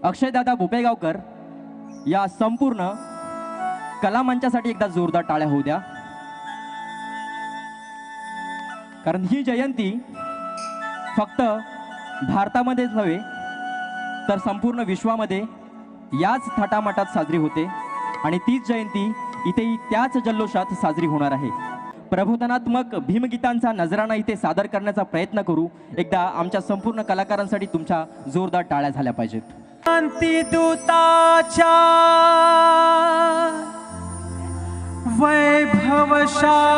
अक्षयदादा भुपेगावकर या संपूर्ण कलामंचासाठी एकदा जोरदार टाळ्या होऊ द्या, कारण ही जयंती फक्त भारतामध्येच नव्हे तर संपूर्ण विश्वामध्ये याच थाटामाटात साजरी होते आणि तीच जयंती इथेही त्याच जल्लोषात साजरी होणार आहे। प्रबोधनात्मक भीमगीतांचा नजराणा इथे सादर करण्याचा प्रयत्न करू। एकदा आमच्या संपूर्ण कलाकारांसाठी तुमच्या जोरदार टाळ्या झाल्या पाहिजेत। शांतिदूताच्या वैभवशाली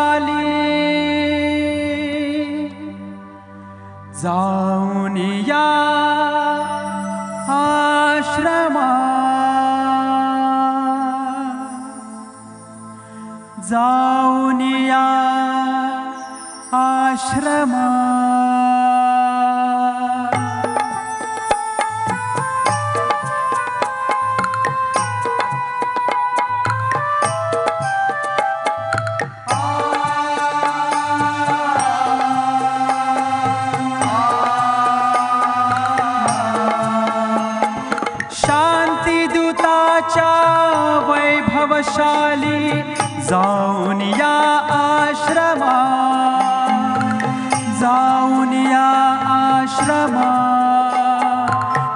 जाऊन या आश्रमा, जाऊन या आश्रमा। शांतिदूताच्या वैभवशाली जाऊन या आश्रमा, जाऊन या आश्रमा।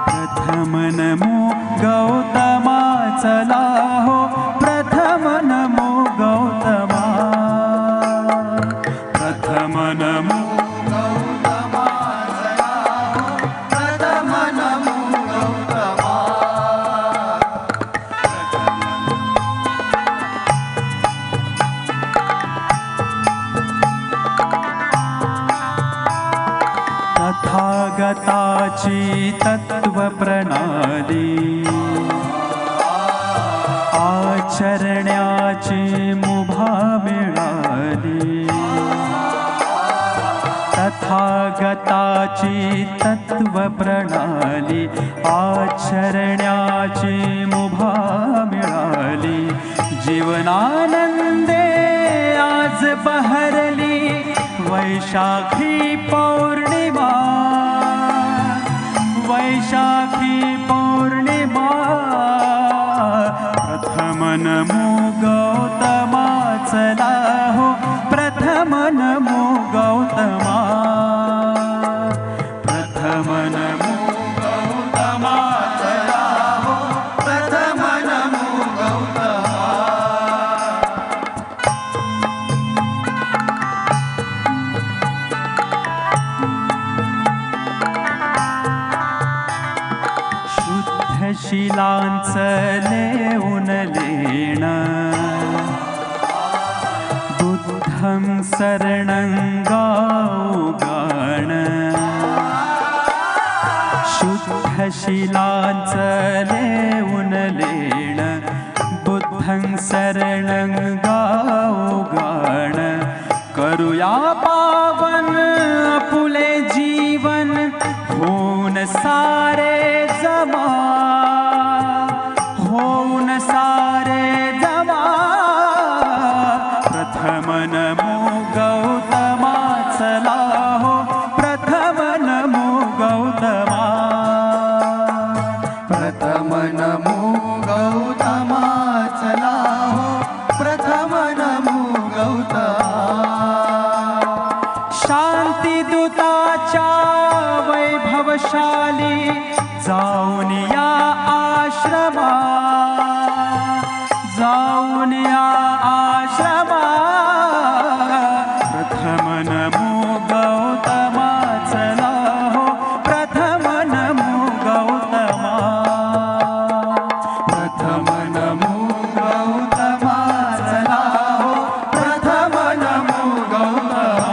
प्रथम नमो गौतमा, चला हो प्रथम नमो गौतमा, प्रथम नमो गौतमा, चला हो प्रथम नमो गौतमा। तथागताची तत्वप्रणाली आचरण्याची मुभा मिळाली, तथागताची तत्वप्रणाली आचरण्याची मुभा मिळाली। जीवनानंदे आज बहरली वैशाखी पौर्णिमा, वैशाखी पौर्णिमा। प्रथम नमो गौतमा, चला हो प्रथम नमो गौतमा, प्रथम नमो गौतमा, चला हो प्रथम नमो गौतमा। शिलांचं लेऊन लेणं, बुद्धं शरणं गाऊ गाणं। शुद्ध शिलांचं लेऊन लेणं, बुद्धं शरणं गाऊ गाणं। करूया पावन आपुले जीवन, होऊन सारे जमा, होऊन सारे जमा। प्रथम नमो गौतमा, चला हो प्रथम नमो गौतमा, प्रथम नमो गौतमा, चला हो प्रथम नमो गौतमा। शांतिदूताच्या वैभवशाली जाऊन या आश्रमा, जाऊन या आश्रमा। प्रथम नमो गौतमा, चला हो प्रथम नमो गौतमा, प्रथम नमो गौतमा, चला हो प्रथम नमो गौतमा,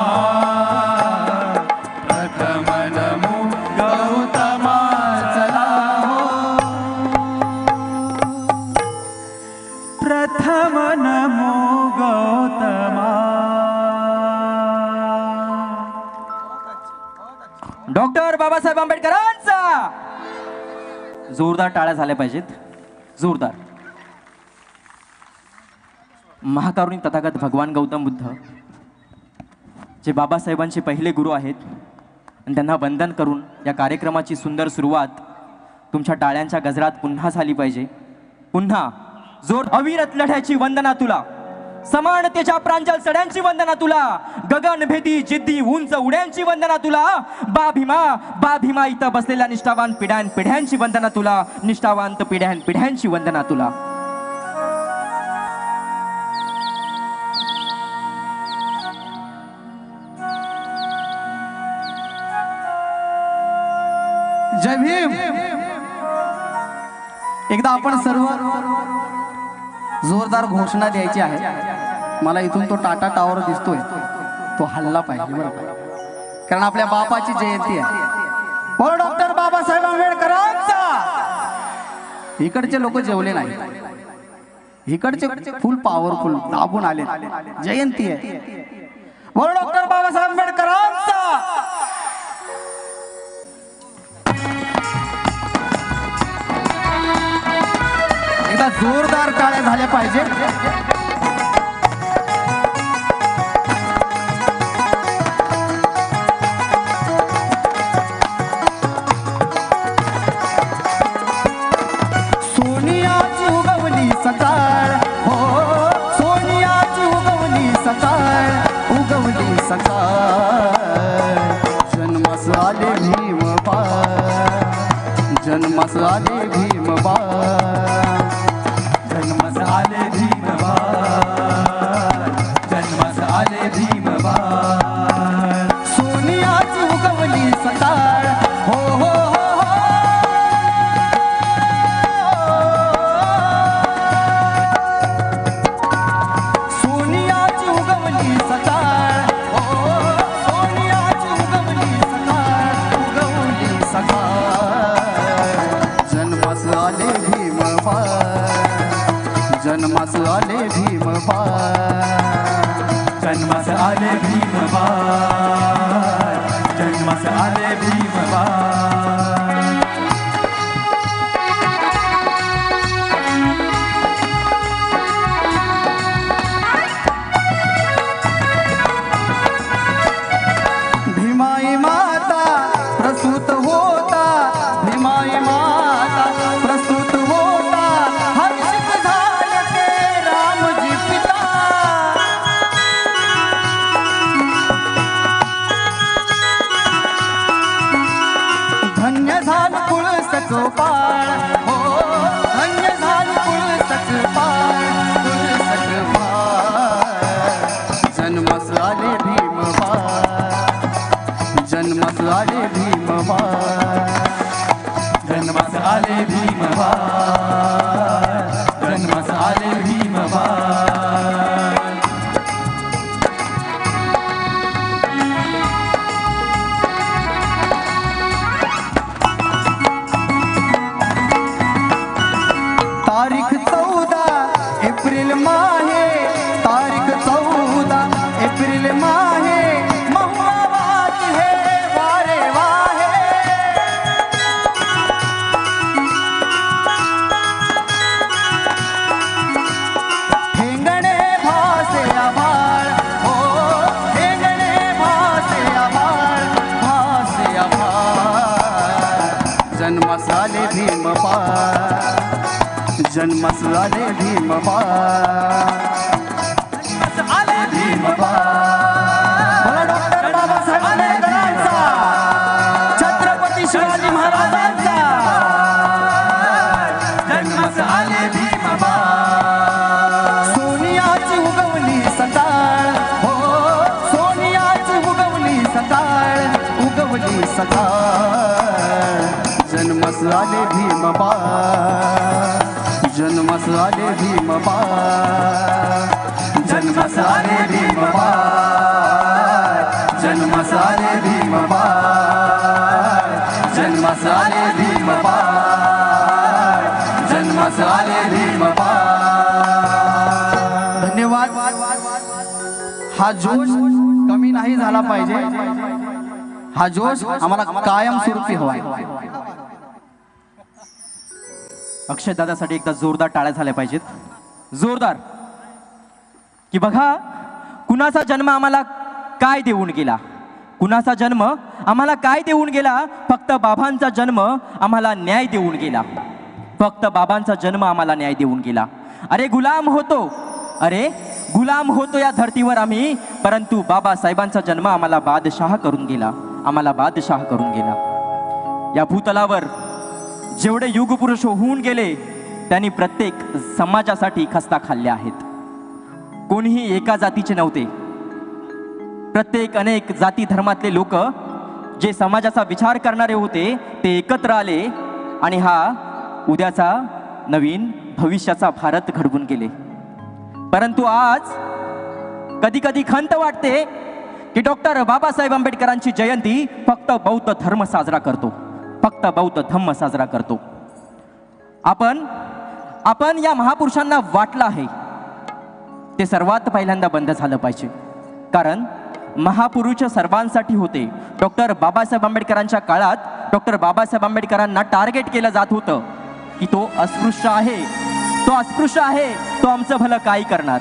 प्रथम नमो गौतमा, चला हो प्रथम नमो गौतमा। डॉक्टर बाबासाहेब आंबेडकरांचा जोरदार टाळ्या झाल्या पाहिजेत, जोरदार। महाकारुणी तथागत भगवान गौतम बुद्ध जे बाबासाहेबांचे पहिले गुरु आहेत आणि त्यांना वंदन करून या कार्यक्रमाची सुंदर सुरुवात तुमच्या टाळ्यांच्या गजरात पुन्हा झाली पाहिजे. पुन्हा जोर अविरत लढ्याची वंदना तुला, समानतेच्या प्रांजल चढ्यांची वंदना तुला, गगनभेदी जिद्दी उंच उड्यांची वंदना तुला. बा भीमा इथं बसलेल्या निष्ठावान पिढ्यांची वंदना तुला, निष्ठावांत पिढ्यांची वंदना तुला. जय भीम. एकदा आपण सर्व जोरदार घोषणा द्यायची आहे. मला इथून तो टाटा टावर दिसतोय, तो हल्ला पाहिजे बरं का, कारण आपल्या बापाची जयंती आहे. बोल डॉक्टर बाबासाहेब आंबेडकरांचा. इकडचे लोक जेवले नाही, इकडचे फुल पॉवरफुल दाबून आले. जयंती आहे. बोल डॉक्टर बाबासाहेब आंबेडकरांचा. एकदा जोरदार टाळ्या झाल्या पाहिजे. सोनियाची उगवली सकाळ, हो सोनियाची उगवली सकाळ, उगवली सकाळ. जन्मास आले भीम बाळ, जन्मास आले भीम बाळ, जन्मास आले भीम बाळ, जन्मास आले भीम बाळ. सोनियाची उगवली सकाळ, हो हो हो हो. सोनियाची उगवली सकाळ, हो सोनियाची उगवली सकाळ, उगवली सकाळ. जन्मास आले भीम बाळ, जन्मास आले भीम बाळ, जन्मास आले भीम बाळ, जन्मास आले भीम बाळ. भीमाई माता प्रसूत होता, भीमाई माता प्रसूत होता, हर्षित झाले ते रामजी पिता. धन्य झाल कुळसच पाळ, हो धन्य झाल कुळसच पाळ, कुळसच पाळ. जन्मास आले भीम बाळ, जन्मास आले भीम बाळ, जन्मास आले भीम बाळ, जन्मास आले भीम बाळ. तारीख 14 एप्रिल माहे, तारीख 14 एप्रिल माहे, महुआवाज हे वारे वाहे. ठेंगणे भासे आभाळ, हो ठेंगणे भासे आभाळ, भासे आभाळ. जन्मास आले भीम बाळ, जन्मास आले भीम बाळ, जन्मास आले भीम बाळ. बोला डॉक्टर बाबासाहेब आंबेडकरांचा, छत्रपती शिवाजी महाराजांचा. जन्मास आले भीम बाळ. सोनियाची उगवली सकाळ, हो सोनियाची उगवली सकाळ, उगवली सकाळ. जन्मास आले भीम बाळ, जन्मास आले भीम बाळ, जन्मास आले भीम बाळ, जन्मास आले भीम बाळ, जन्मास आले भीम बाळ, जन्मास आले भीम बाळ. धन्यवाद. हा जोश कमी नाही झाला पाहिजे, हा जोश आम्हाला कायमस्वरूपी हवा आहे. अक्षय दादासाठी एकदा जोरदार टाळ्या झाल्या पाहिजेत, जोरदार. की बघा कुणाचा जन्म आम्हाला काय देऊन गेला, कुणाचा जन्म आम्हाला काय देऊन गेला? फक्त बाबांचा जन्म आम्हाला न्याय देऊन गेला. फक्त बाबांचा जन्म आम्हाला न्याय देऊन गेला. अरे गुलाम होतो या धर्तीवर आम्ही, परंतु बाबासाहेबांचा जन्म आम्हाला बादशाह करून गेला. या भूतलावर जेवढे युगपुरुष होऊन गेले त्यांनी प्रत्येक समाजासाठी खस्ता खाल्ल्या आहेत. कोणीही एका जातीचे नव्हते. प्रत्येक अनेक जाती धर्मातले लोक जे समाजाचा विचार करणारे होते ते एकत्र आले आणि हा उद्याचा नवीन भविष्याचा भारत घडवून गेले. परंतु आज कधी कधी खंत वाटते की डॉक्टर बाबासाहेब आंबेडकरांची जयंती फक्त बौद्ध धर्म साजरा करतो. आपण या महापुरुषांना वाटलं आहे ते सर्वात पहिल्यांदा बंद झालं पाहिजे. कारण महापुरुष सर्वांसाठी होते. डॉक्टर बाबासाहेब आंबेडकरांच्या काळात डॉक्टर बाबासाहेब आंबेडकरांना टार्गेट केलं जात होतं की तो अस्पृश्य आहे, तो आमचं भलं काय करणार.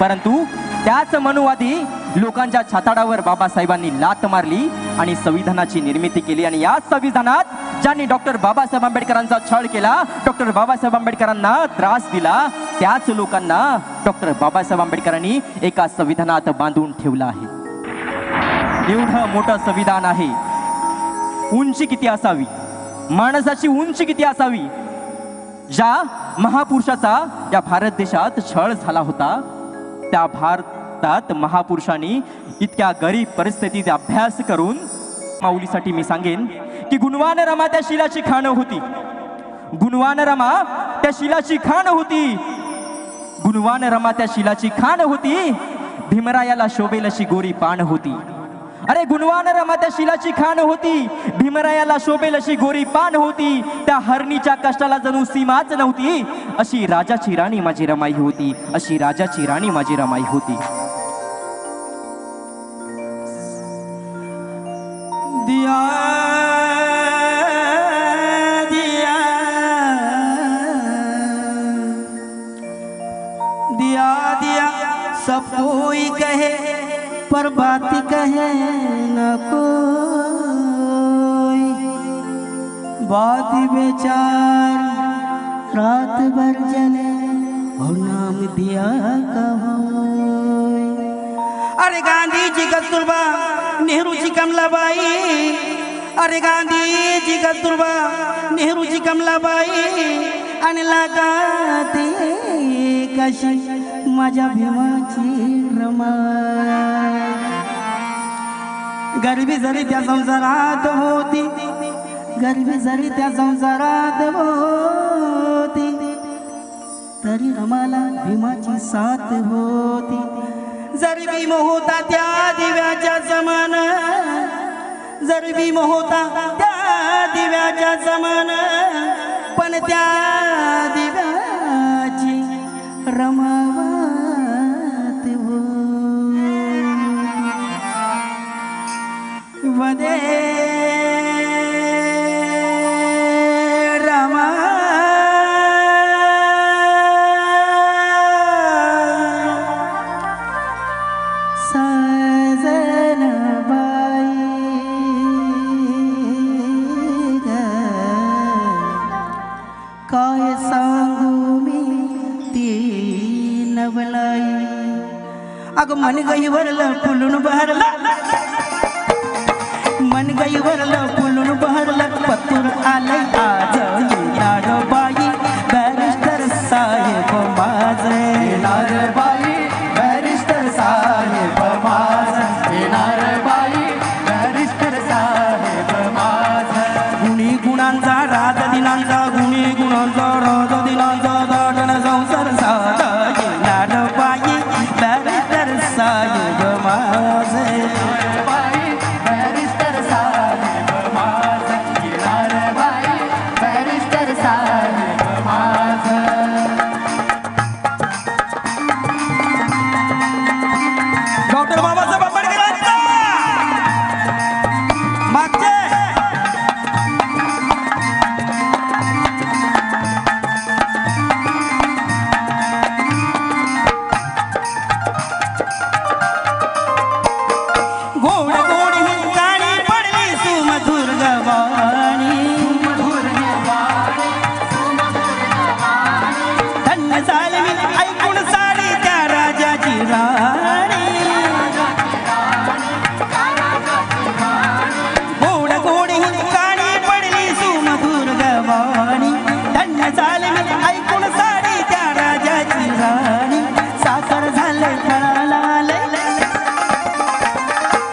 परंतु त्याच मनुवादी लोकांच्या छाताडावर बाबासाहेबांनी लात मारली आणि संविधानाची निर्मिती केली. आणि या संविधानात ज्यांनी डॉक्टर बाबासाहेब आंबेडकरांचा छळ केला, डॉक्टर बाबासाहेब आंबेडकरांना त्रास दिला, त्याच लोकांना डॉक्टर बाबासाहेब आंबेडकरांनी एका संविधानात बांधून ठेवलं आहे. एवढं मोठं संविधान आहे. उंची किती असावी, माणसाची उंची किती असावी. ज्या महापुरुषाचा या भारत देशात छळ झाला होता, त्या भारतात महापुरुषांनी इतक्या गरीब परिस्थितीत अभ्यास करून माऊलीसाठी मी सांगेन की गुणवान रमा त्या शिलाची खाण होती. भीमरायाला शोभेल अशी गोरी पान होती. अरे गुणवान रमा त्या शिलाची खाण होती, भीमरायाला शोभेल अशी गोरी पान होती. त्या हरणीच्या कष्टाला जणू सीमाच नव्हती. अशी राजाची राणी माझी रमाई होती. दिया सब कोई कहे पर बात कहे न कोई. बात बेचार रात भर जले और नाम दिया कहोय. अरे गांधी जी कस्तूरबा, नेहरू जी कमलाबाई. अरे गांधी जी कस्तूरबा, नेहरू जी कमलाबाई. आणि लगाते कशी माझ्या भीमाची रमाई. गरिबी जरी त्या संसारात होती, तरी रमाला भीमाची साथ होती. जरी भीम होता त्या दिव्याच्या समान, पण त्या दिव्याची रमावत वदे रमा. काय सांगू मी ती नवलाई. अगं मन गई वरलं फुलून बहरलं, पतूर आलंय आज येणार बाई बॅरिस्टर साहेब माझे. येणार बाई बॅरिस्टर साहेब माझे. गुणी गुणांचा राज दिनांचा, दाटण संसार साधा. येणार बाई बॅरिस्टर साहेब माझे. डॉक्टर बाबासाहेब आंबेडकरांचा मागचे वाणी धन्य झाले मी ऐकून साडी त्या राजाची राणी साखर झाले फळाला आले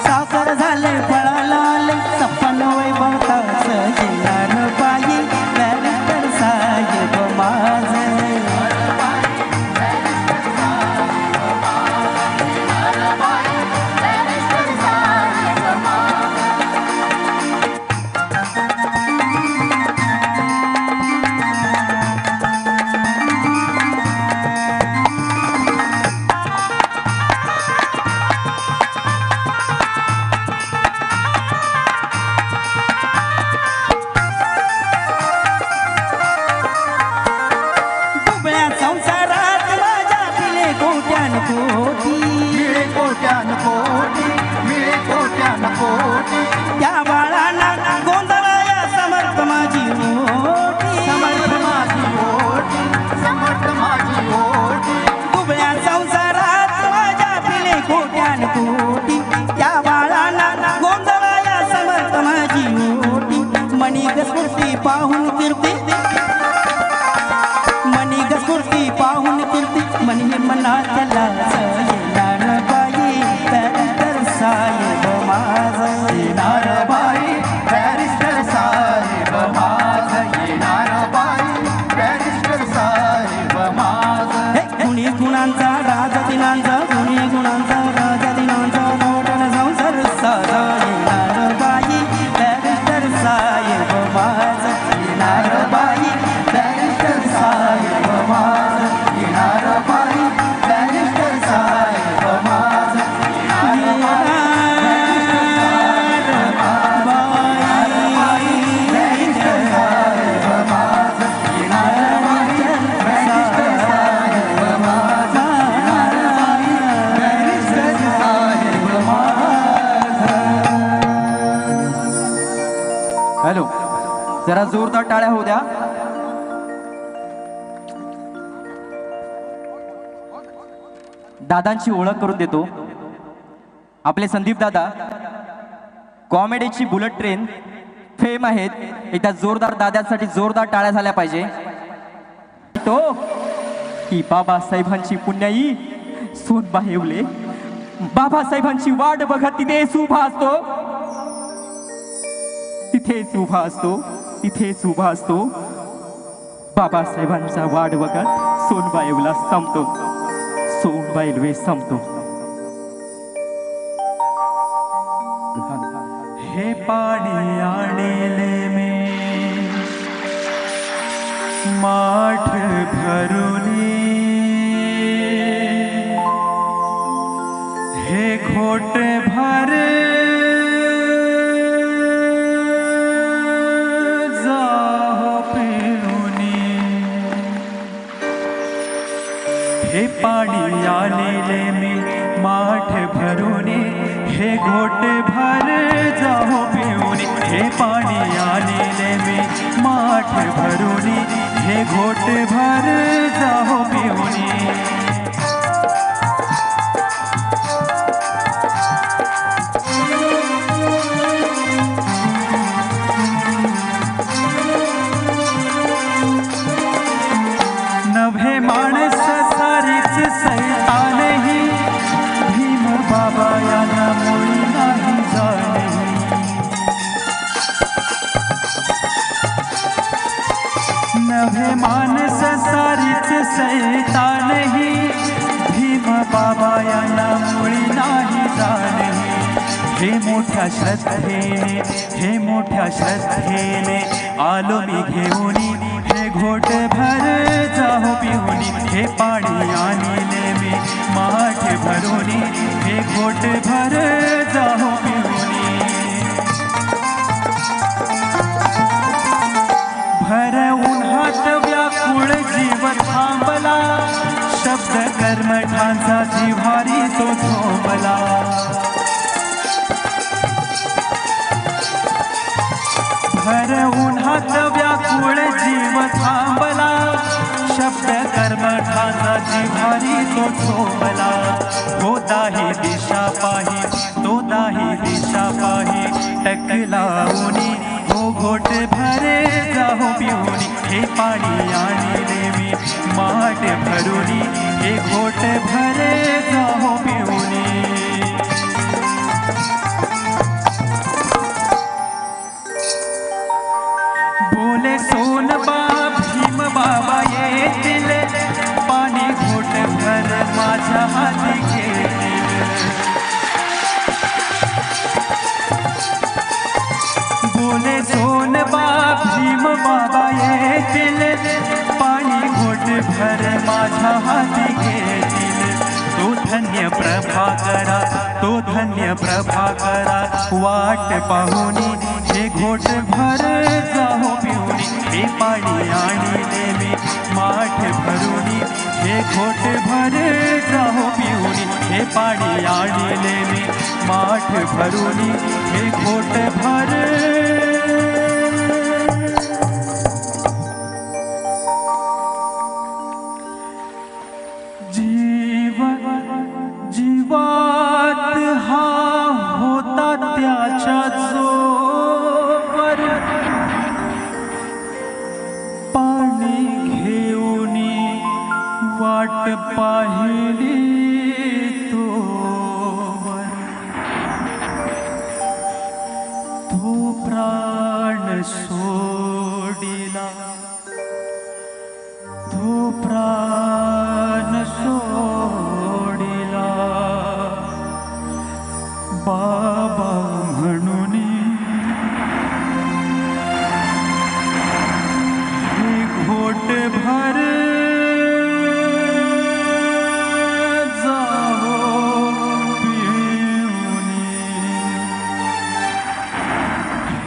साखर झाले फळाला आले सपन वैभवताच येणार बाई बॅरिस्टर साहेब माझे संसारात माझ्या पिले कोट्यान कोटी मिळे कोट्यान कोटी मिळे कोट्यान कोटी त्या बाळांना गोंधळाया समर्थ माझी ओटी समर्थ माझी ओटी समर्थ माझी ओटी दुबळ्या संसारात माझ्या पिले कोट्यान कोटी त्या बाळांना गोंधळाया समर्थ माझी ओटी मणिक स्फूर्ती पाहून कीर्ती मणिक स्फूर्ती पाहून कीर्ती मनी मनातला येणार बाई बॅरिस्टर साहेब माझा येणार बाई बॅरिस्टर साहेब माझ येणार बाई बॅरिस्टर साहेब माझ गुणी गुणांचा राजा दिनांचा गुणी गुणांचा राजा दिनांचा मोठ्यानं संसार साजा येणार बाई बॅरिस्टर साहेब माझा येणार बाई बॅरिस्टर साहेब माझ येणार बाई बॅरिस्टर साहेब माझ बॅरिस्टर साहेब माझ येणार बाई बॅरिस्टर साहेब माझ येणार बाई बॅरिस्टर साहेब माझ हॅलो, जरा जोरदार टाळ्या होऊ द्या. दादांची ओळख करून देतो. आपले संदीप दादा कॉमेडीची बुलेट ट्रेन फेम आहेत. एकदा जोरदार दादांसाठी जोरदार टाळ्या झाल्या पाहिजे. तो की बाबासाहेबांची पुण्याई सोनबा येवले बाबासाहेबांची वाट बघत तिथेच उभा असतो तिथेच उभा असतो तिथेच उभा असतो. बाबासाहेबांचा वाट बघत सोनबा येवला संपतो सोनबा येलवे संपतो. हे पाणी आणले में माठ भरुनी हे घोट भर जाहो पिऊनी हे पाणी आलेले मी माठ भरुनी हे घोट भर जाहो पिऊनी हे पाणी आलेले मी माठ भरुनी हे घोट भर जाहो पिऊनी. नभे माणस सारीच सैतान ही भीम बाबा यांना मुळी नाही जाणे. नभे माणस सारीच सैतान ही भीम बाबा यांना मुळी नाही जाणे. हे मोठ्या श्रद्धेने हे मोठ्या श्रद्धेने आलो मी घेऊनी हे घोट भर जाहो पिऊनी हे पाणी आणले मी माठ भरुनी हे घोट भर जाहो पिऊनी. भर उन्हात व्याकुळ जीव थांबला शब्द कर्मठांचा जिव्हारी तो झोंबला. भर उन्हात व्याकुळ जीव थांबला शब्द कर्मठांचा जिव्हारी तो झोंबला. तो दाही दिशा पाही तो दाही दिशा पाही टकलाऊनी हो घोट भरे जाहो पिऊ हे पाणी आणले मी माठ भरुनी हे घोट भरे जाहो पिऊनी बोले सोनबा भीम बाबा येतील पाणी घोट भर माझ्या हाती घेतील बोले सोनबा भीम बाबा येतील पाणी घोट भर माझ्या हाती घेतील तो धन्य प्रभाकरा तो धन्य प्रभाकरा वाट पाहुनी हे घोट भर जाहो पिऊनी हे पाणी आणले मी माठ भरुनी हे घोट भर जाहो पिऊनी हे पाणी आणले मी माठ भरुनी हे घोट भर जीवात हा होता त्याच्या जोवर पाणी घेऊनी वाट पाहिली तोवर तो प्राण सोडिला तो प्राण सोडिला बाबा म्हणून हे घोट भर जाहो पिऊनी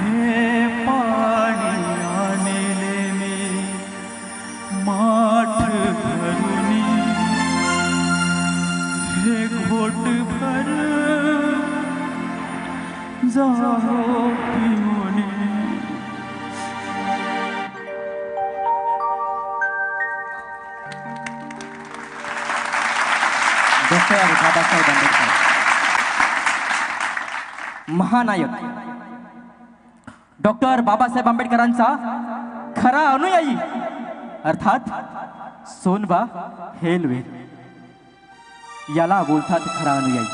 हे पाणी आणले मी माठ भरुनी हे घोट भर जाहो पिऊनी डॉक्टर बाबासाहेब आंबेडकर महानायक डॉक्टर बाबासाहेब आंबेडकरांचा खरा अनुयायी अर्थात सोनबा हेलवे याला बोलतात खरा अनुयायी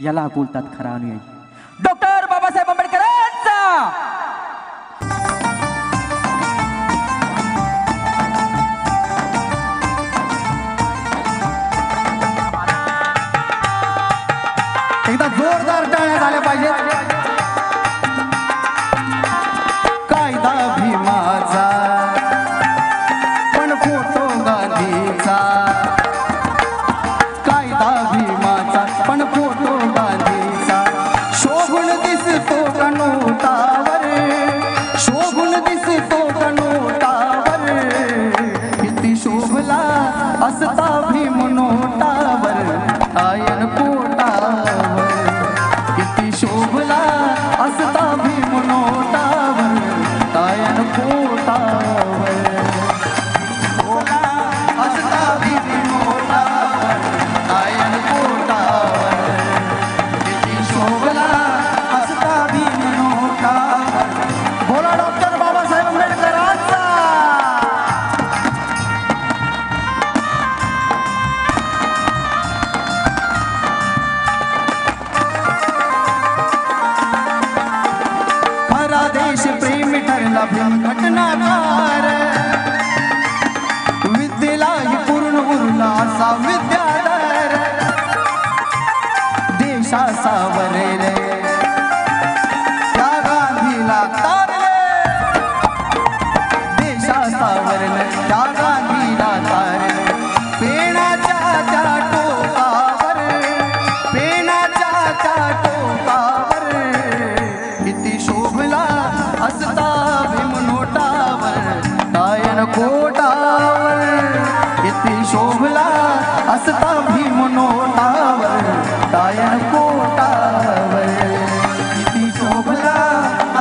याला बोलतात खरा अनुयायी डॉक्टर बाबासाहेब आंबेडकरांचा एकदा जोरदार टाळ्या झाल्या पाहिजेत कायदा भीमाचा पण फोटो गांधीचा कायदा भीमाचा पण फोटो गांधीचा शोभून दिसतो का नोटावर शोभून दिसतो का नोटावर किती शोभला असता भीम नोटावर आयन पोटावर किती शोभला असता भीम नोटावर आयन पोटावर असता भीम नोटावर आयन पोटावर किती शोभला असता भीम नोटावर बोला डॉक्टर बाबासाहेब आंबेडकरांचा देश प्रेमी ठरला भीम घटनाकार विद्येलाही पूर्ण उरला असा विद्याधर देशा सावरले त्या गांधीला तारले देशा सावरले त्या गांधीला तारले पेनाच्या त्या टोकावर पेनाच्या त्या टोकावर किती शोभला असता भीम नोटावर गायन कोटावर किती शोभला असता भीम नोटावर गायन कोटावर किती शोभला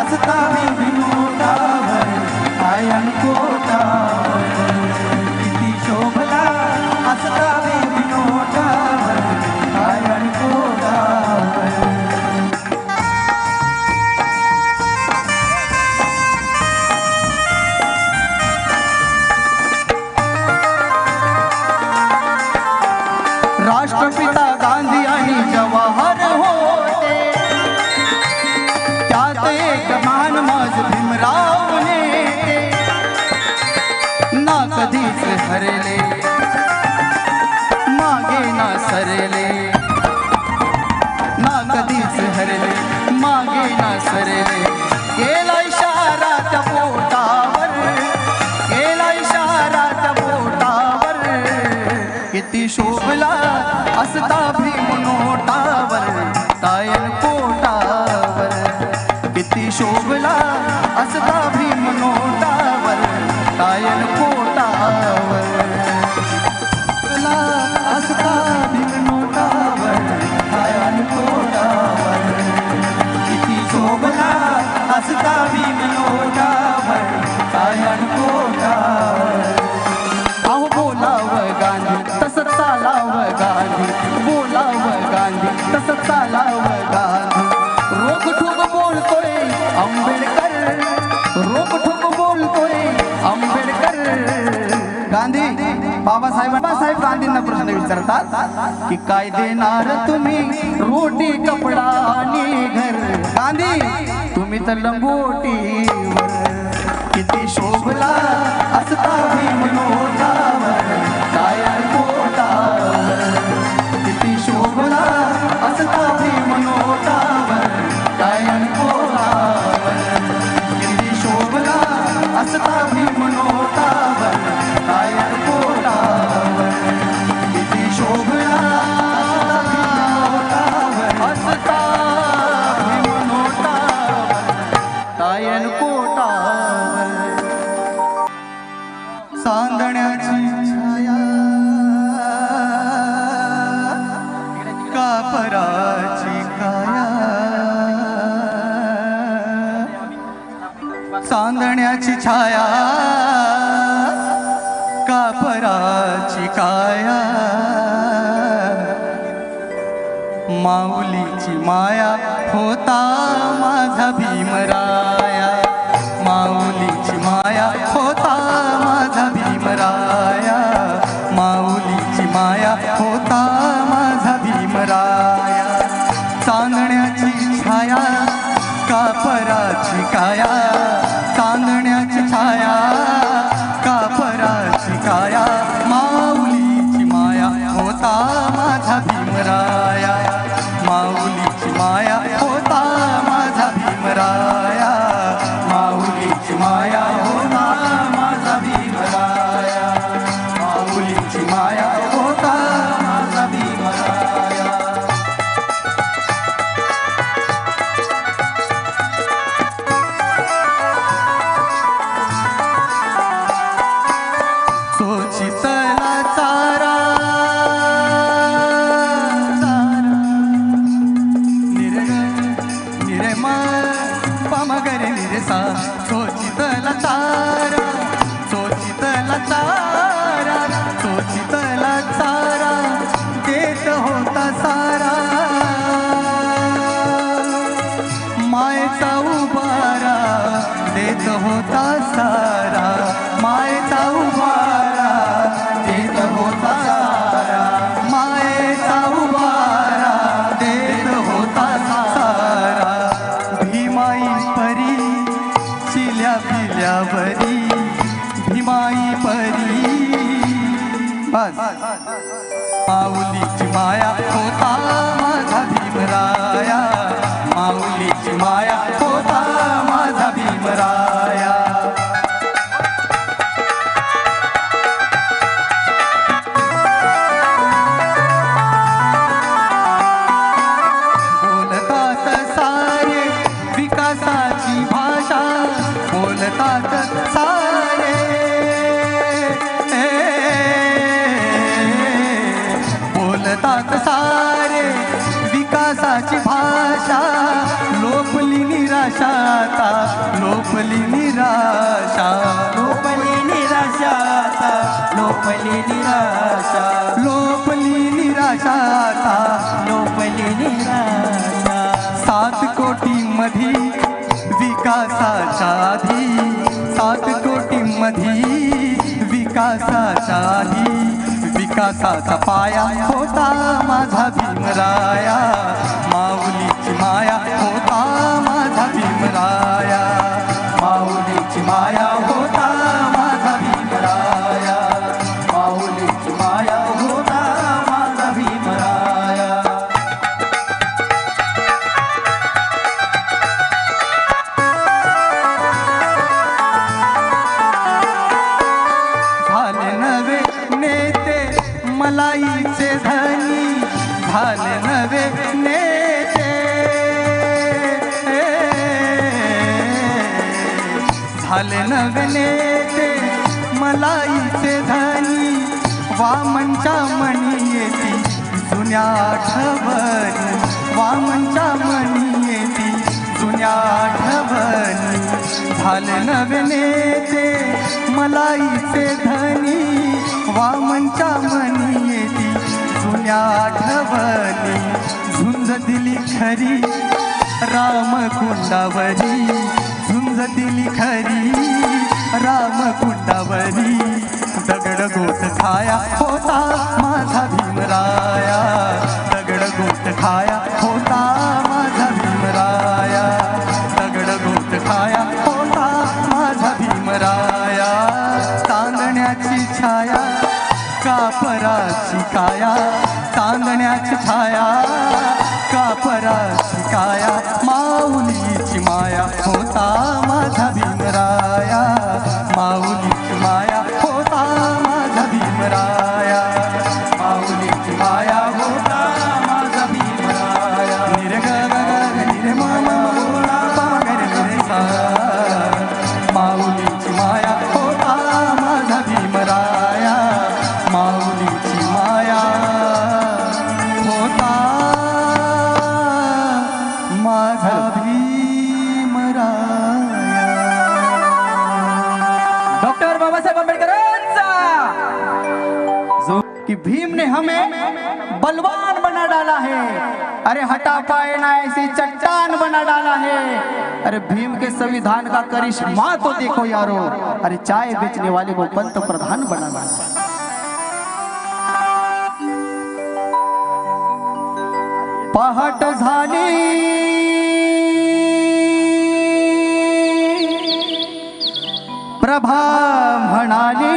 असता भीम नोटावर गायन कोटावर किती शोभला असता भीम नोटावर गायन कोटावर हरले मागे ना सरले ना कधीच हरले मागे ना सरले केला इशारा त्या पोटावर केला इशारा त्या पोटावर किती शोभला असता भीम नोटावर तायल पोटावर किती शोभला असता भीम नोटावर तायल पोटावर शोभला असता भीम नोटावर तायल पोटावर किती शोभला असता भीम नोटावर तायल पोटावर अहो बोलावं गांधी तसं चालावं गांधी बोलावं गांधी तसं चालावं गांधी रोखठोक बोलतोय आंबेडकर रोखठोक बोलतोय आंबेडकर गांधी बाबासाहेब गांधींना प्रश्न विचारतात की काय देणार तुम्ही रोटी कपडा आणि घर गांधी तुम्ही तर लंगोटीवर किती शोभला असता भीम नोटावर तायल पोटावर किती शोभला असता भीम नोटावर तायल पोटावर किती शोभला असता भीम नोटावर तायल पोटावर किती शोभला असता भीम नोटावर तायल पोटावर चांदण्याची छाया कापराची काया चांदण्याची छाया कापराची काया माऊलीची माया होता माझा भीमराया माऊलीची माया होता माझा भीमराया माऊलीची माया होता माझा भीमराया चांदण्याची छाया कापराची काया चांदण्याची छाया कापराची काया माऊलीची माया होता माझा भीमराया माऊलीची माया होता माझा भीमराया माऊलीची माया होता माझा भीमराया माऊलीची माया होता माझा भीमराया सोचितला चारा निर्मा पामगरे निरसा सोचितला चारा सोचितला चारा सोचितला चारा देत होता सारा मायेचा उभारा देत होता सारा मायेचा उभारा देत होता सारा मायेचा उभारा देत होता सारा भीमाई परी चिल्या पिल्यावरी भीमाई परी बस माऊलीची माया होता माझा भीमराया माऊलीची माया होता माझा भीमराया बोलतात सारे विकासाची भाषा बोलतात सारे बोलतात सारे विकासाची भाषा लोपली निराशा आता लोपली निराशा लोपली निराशा आता लोपली निराशा लोपली निराशा आता लोपली निराशा 7 कोटी मधी विकासाच्या आधी 7 कोटी मधी विकासाच्या आधी विकासाचा पाया होता माझा भीमराया माऊलीची माया होता माझा भीमराया माऊलीची माया होता माझा भीमराया वामनच्या मणी येती जुन्या आठवणी, वामनच्या मणी येती जुन्या आठवणी. झाले नव्याने ते मलाईचे धनी, वामनच्या मणी येती जुन्या आठवणी. झुंज दिली खरी रामकुंडावरी, झुंज दिली खरी रामकुंडावरी. दगड गोट खाया होता माझा भीमराया, दगड गोट खाया होता माझा भीमराया, दगड गोट खाया होता माझा भीमराया. तांदण्याची छाया कापराची काया, तांदण्याची छाया कापराची काया. माऊलीची माया होता माझा भीमराया, माऊलीची माया होता माझा भीमराया, माऊलीची माया होता माझा भीमराया. निरे ग ग ग निरे म म बोला पा ग रे रे सा, माऊलीची माया होता माझा भीमराया, माऊलीची माया होता माझा भीमराया. डॉक्टर बाबासाहेब आंबेडकरांचा जो कि भीम ने हमें बलवान बना डाला है, अरे हटा पाए ना ऐसी चट्टान बना डाला है. अरे भीम के संविधान का करिश्मा तो देखो यारो, अरे चाय बेचने वाले को पंत प्रधान बना डाला. पहाट झाली प्रभा म्हणाली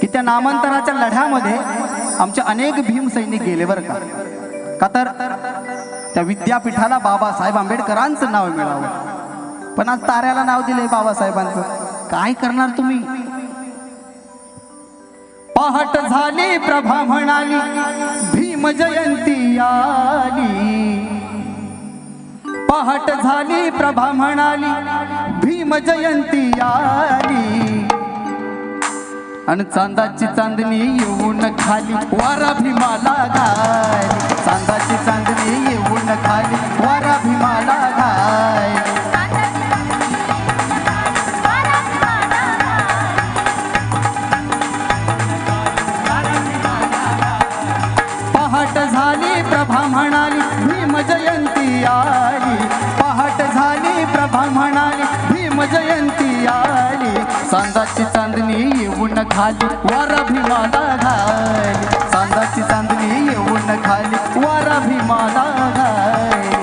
की त्या नामांतराच्या लढ्यामध्ये आमचे अनेक भीम सैनिक गेले बरं का. का तर त्या विद्यापीठाला बाबासाहेब आंबेडकरांचं नाव मिळावं, पण आज ताऱ्याला नाव दिले बाबासाहेबांचं. काय करणार तुम्ही. पहाट झाली प्रभा म्हणाली भीम जयंती आली, पहाट झाली प्रभा म्हणाली भीम जयंती आली. आणि चांदाची चांदणी येऊन खाली वारा भीमाला घाली, चांदाची चांदणी येऊन खाली वारा भीमाला घाली. पहाट झाली प्रभा म्हणाली भीम जयंती आली, पहाट झाली प्रभा म्हणाली भीम जयंती आली. चांदाची चांदणी येऊन खाली वारा भीमाला घाली, चांदाची चांदणी येऊन खाली वारा भीमाला घाली.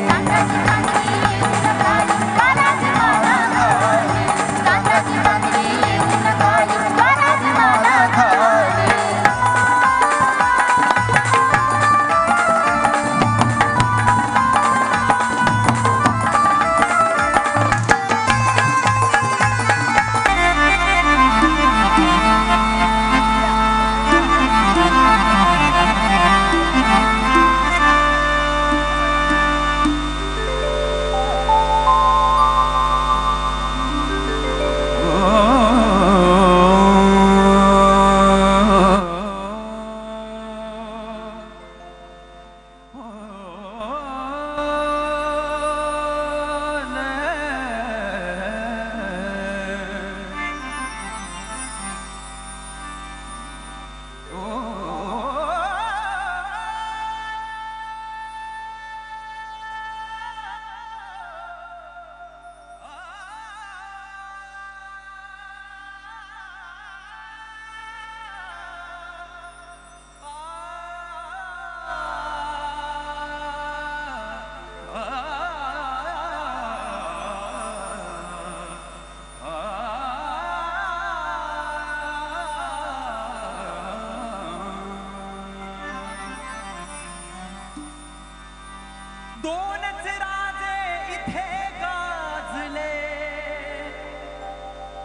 दोनच राजे इथे गाजले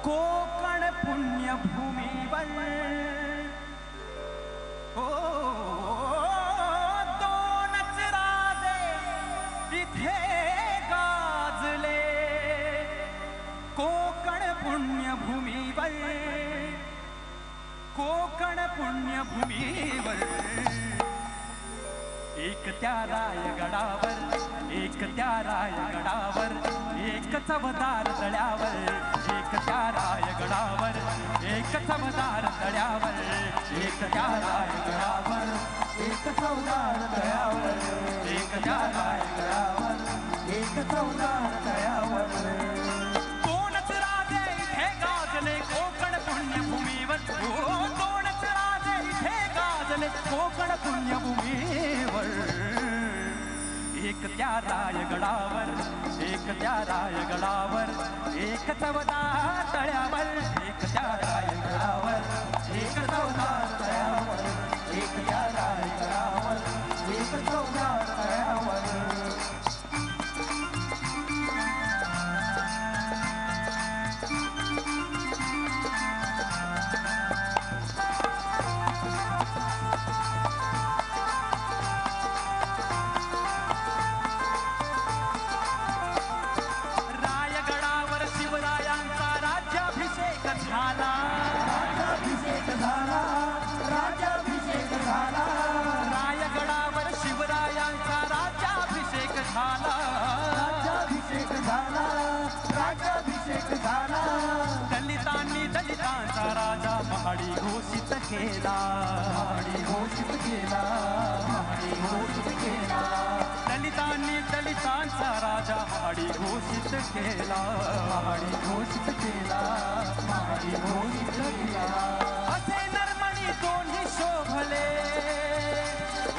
कोकण पुण्यभूमीवर, ओ दोनच राजे इथे गाजले कोकण पुण्यभूमीवर कोकण पुण्यभूमीवर एक त्या रायगडावर एक त्या रायगडावर एक चवदार तळ्यावर एक त्या रायगडावर एक चवदार तळ्यावर एक त्या रायगडावर एक चवदार तळ्यावर एक त्या रायगडावर एक चवदार तळ्यावर दोनच राजे इथे गाजले कोकण पुण्यभूमीवर हो दोनच राजे इथे गाजले कोकण पुण्यभूमीवर एक त्या रायगडावर एक त्या रायगडावर एक चवदार तळ्यावर एक त्या रायगडावर एक चवदार तळ्यावर एक त्या रायगडावर एक चवदार तळ्यावर रायगडावर शिवरायांचा राज्याभिषेक झाला राज्याभिषेक झाला राज्याभिषेक झाला दलितांनी दलितांचा राजा महाडी घोषित केला महाडी घोषित केला महाडी घोषित केला दलितांनी दलितांचा राजा महाडी घोषित केला महाडी घोषित केला महाडी घोषित केला असे नरमणी दोन्ही शोभले ओ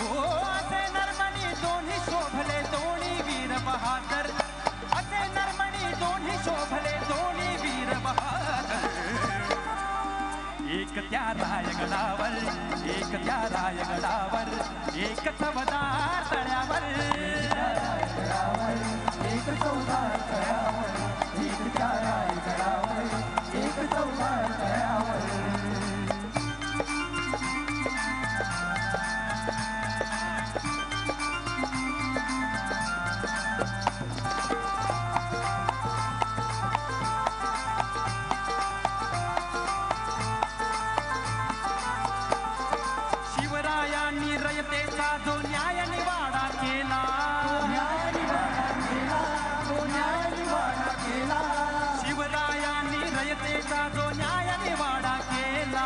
असे नरमणी दोन्ही शोभले दोन्ही वीर बहादर असे नरमणी दोन्ही शोभले दोन्ही वीर बहादर एक त्या रायगडावर एक त्या रायगडावर एक चवदार तळ्यावर एक चवदार तळ्यावर एक त्या रायगडावर एक चवदार तळ्यावर शिवरायांनी रयतेचा जो न्याय निवाडा केला शिवरायांनी रयतेचा जो न्याय निवाडा केला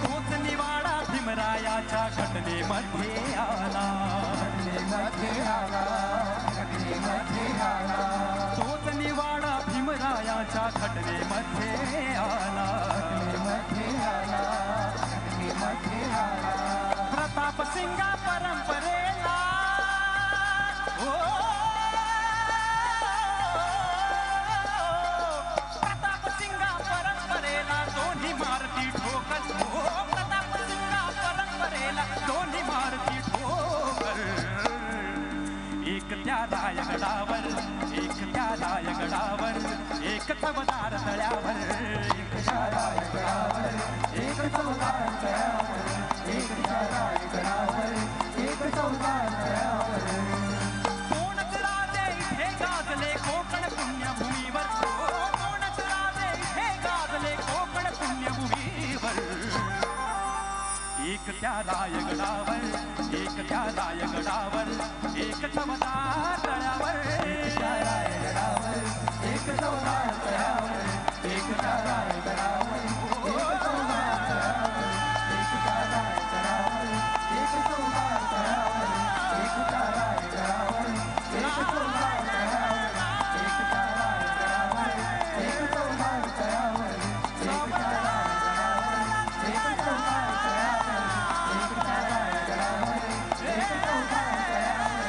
तोच निवाडा भीमरायाच्या घटनेमध्ये आला तोच निवाडा भीमरायाच्या घटनेमध्ये आला प्रताप सिंगा परंपरेला ओ प्रताप सिंगा परंपरेला दोन्ही मारती ठोकर ओ प्रताप सिंगा परंपरेला दोन्ही मारती ठोकर एक त्या रायगडावर एक त्या रायगडावर एक चवदार तळ्यावर एक त्या रायगडावर एक चवदार तळ्यावर एक त्या रायगडावर एक चवदार तळ्यावर दोनच राजे इथे गाजले कोकण पुण्यभूमीवर दोनच राजे इथे गाजले कोकण पुण्यभूमीवर एक त्या रायगडावर एक त्या रायगडावर एक चवदार तळ्यावर एक त्या रायगडावर एक चवदार तळ्यावर एक त्या रायगडावर एक चवदार तळ्यावर एक त्या रायगडावर एक चवदार तळ्यावर एक त्या रायगडावर एक चवदार तळ्यावर एक त्या रायगडावर एक चवदार तळ्यावर एक त्या रायगडावर एक चवदार तळ्यावर एक त्या रायगडावर एक चवदार तळ्यावर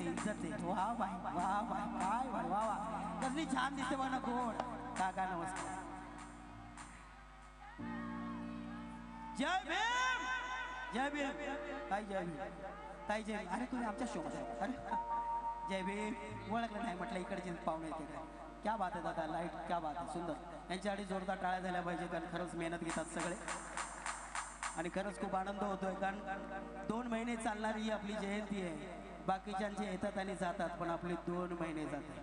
चांगली इज्जत आहे. वा बाय वा बाय काय वा वा वा कसली छान दिसते बघा कोण. काका नमस्कार. जय भीम जय भीम ताई जय भीम ताई जय भीम. अरे तुम्ही आमच्या शोमध्ये आहे. अरे जय भीम ओळखलं नाही म्हटलं इकडचे पाहुणे येते काय. क्या बात आहे दादा लाईट क्या बात आहे सुंदर. यांच्यासाठी जोरदार टाळ्या झाल्या पाहिजे कारण खरंच मेहनत घेतात सगळे आणि खरंच खूप आनंद होतोय कारण 2 महिने चालणारी ही आपली जयंती आहे. बाकीच्यांचे येतात आणि जातात पण आपले 2 महिने जातात.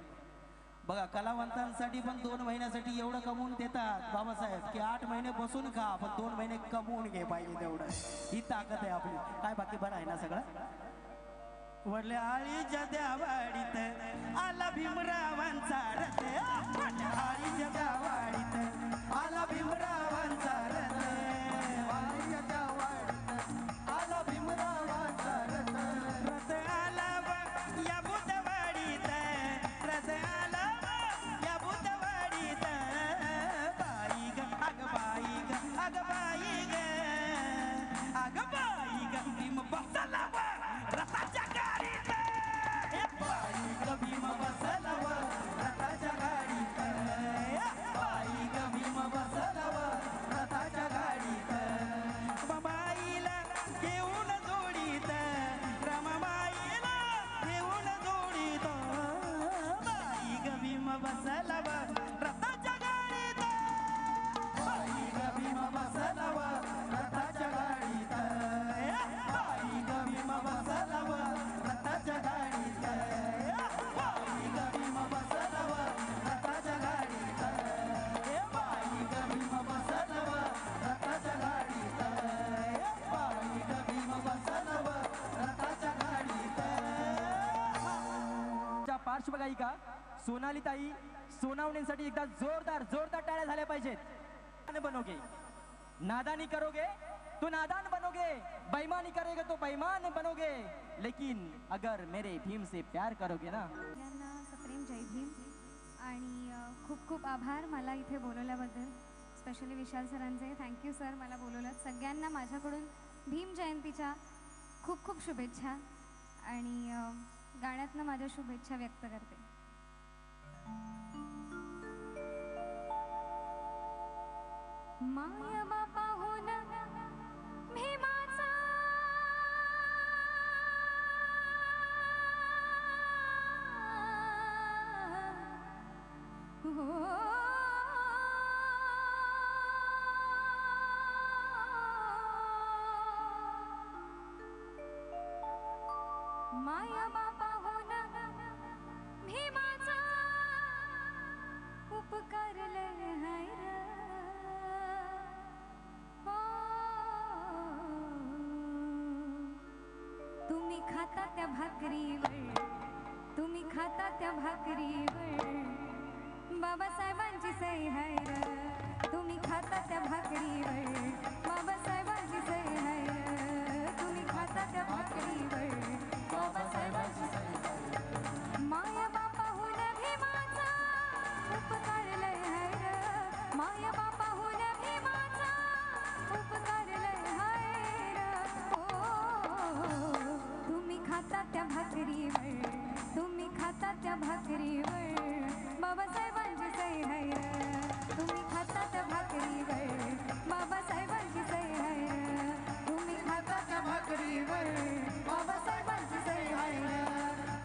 बघा कलावंतांसाठी पण 2 महिन्यासाठी एवढं कमवून देतात बाबासाहेब की 8 महिने बसून खा पण 2 महिने कमवून घे पाहिजे तेवढं. ही ताकद आहे आपली. काय बाकी बरं आहे ना सगळं. वडल्या आळीच्या देवाडीत आला भीमरावांचा रथ. वडल्या आळीच्या देवाडीत आला भीमरावांचा रथ. वारीच्या देवाडीत आला भीमरावांचा रथ. रथ आला व या बुधवाडीत रथ आला व या बुधवाडीत. बाई ग अग बाई ग अग बाई ग अग बाई ग भीम बसला व रथाच्या गाडीत. बाई ग भीम बसला व रथाच्या गाडीत. बाई ग भीम बसला व रथाच्या गाडीत. बाईला घेऊन जोडीत रमाबाईला घेऊन जोडीत. बाई ग भीम बसला व रथाच्या गाडीत. बाई ग भीम बसला व रथाच्या गाडीत. बाई ग भीम बसला व रथाच्या गाडीत. बाई ग भीम बसला व रथाच्या गाडीत. बाई ग भीम बसला व रथाच्या गाडीत. बाई ग भीम बसला व रथाच्या गाडीत. च्या पार्श्वगायिका सोनालीताई सोनावणेसाठी एकदा जोरदार जोरदार टाळ्या झाल्या पाहिजेत. बनोगे नादानी करोगे तो नादान बनोगे, बेईमानी करेगा तो बेईमान बनोगे, लेकिन अगर मेरे भीम से प्यार करोगे ना. सगळ्यांना सप्रेम जय भीम आणि खूप खूप आभार मला इथे बोलवल्याबद्दल. स्पेशली विशाल सरांचे थँक्यू सर मला बोलवलं. सगळ्यांना माझ्याकडून भीम जयंतीच्या खूप खूप शुभेच्छा आणि गाण्यातनं माझ्या शुभेच्छा व्यक्त करते. माया बापा होन भीमाचा हो माया बापा होन भीमाचा उपकार लय हाय र. तुम्ही खाता त्या भाकरीवर, तुम्ही खाता त्या भाकरीवर बाबासाहेबांची सही हाय र. तुम्ही खाता त्या भाकरीवर बाबासाहेबांची सही हाय र. तुम्ही खाता त्या भाकरीवर बाबासाहेबांची सही हाय र. माया बापा होन भीमाचा उपकार लय हाय र. माया बापा होन भीमाचा उपकार लय हाय र. तुम्ही खाता त्या भाकरीवर, तुम्ही खाता त्या भाकरीवर बाबासाहेबांची सही हाय र. तुम्ही खाता त्या भाकरीवर बाबासाहेबांची सही हाय र. तुम्ही खाता त्या भाकरीवर बाबासाहेबांची सही हाय र.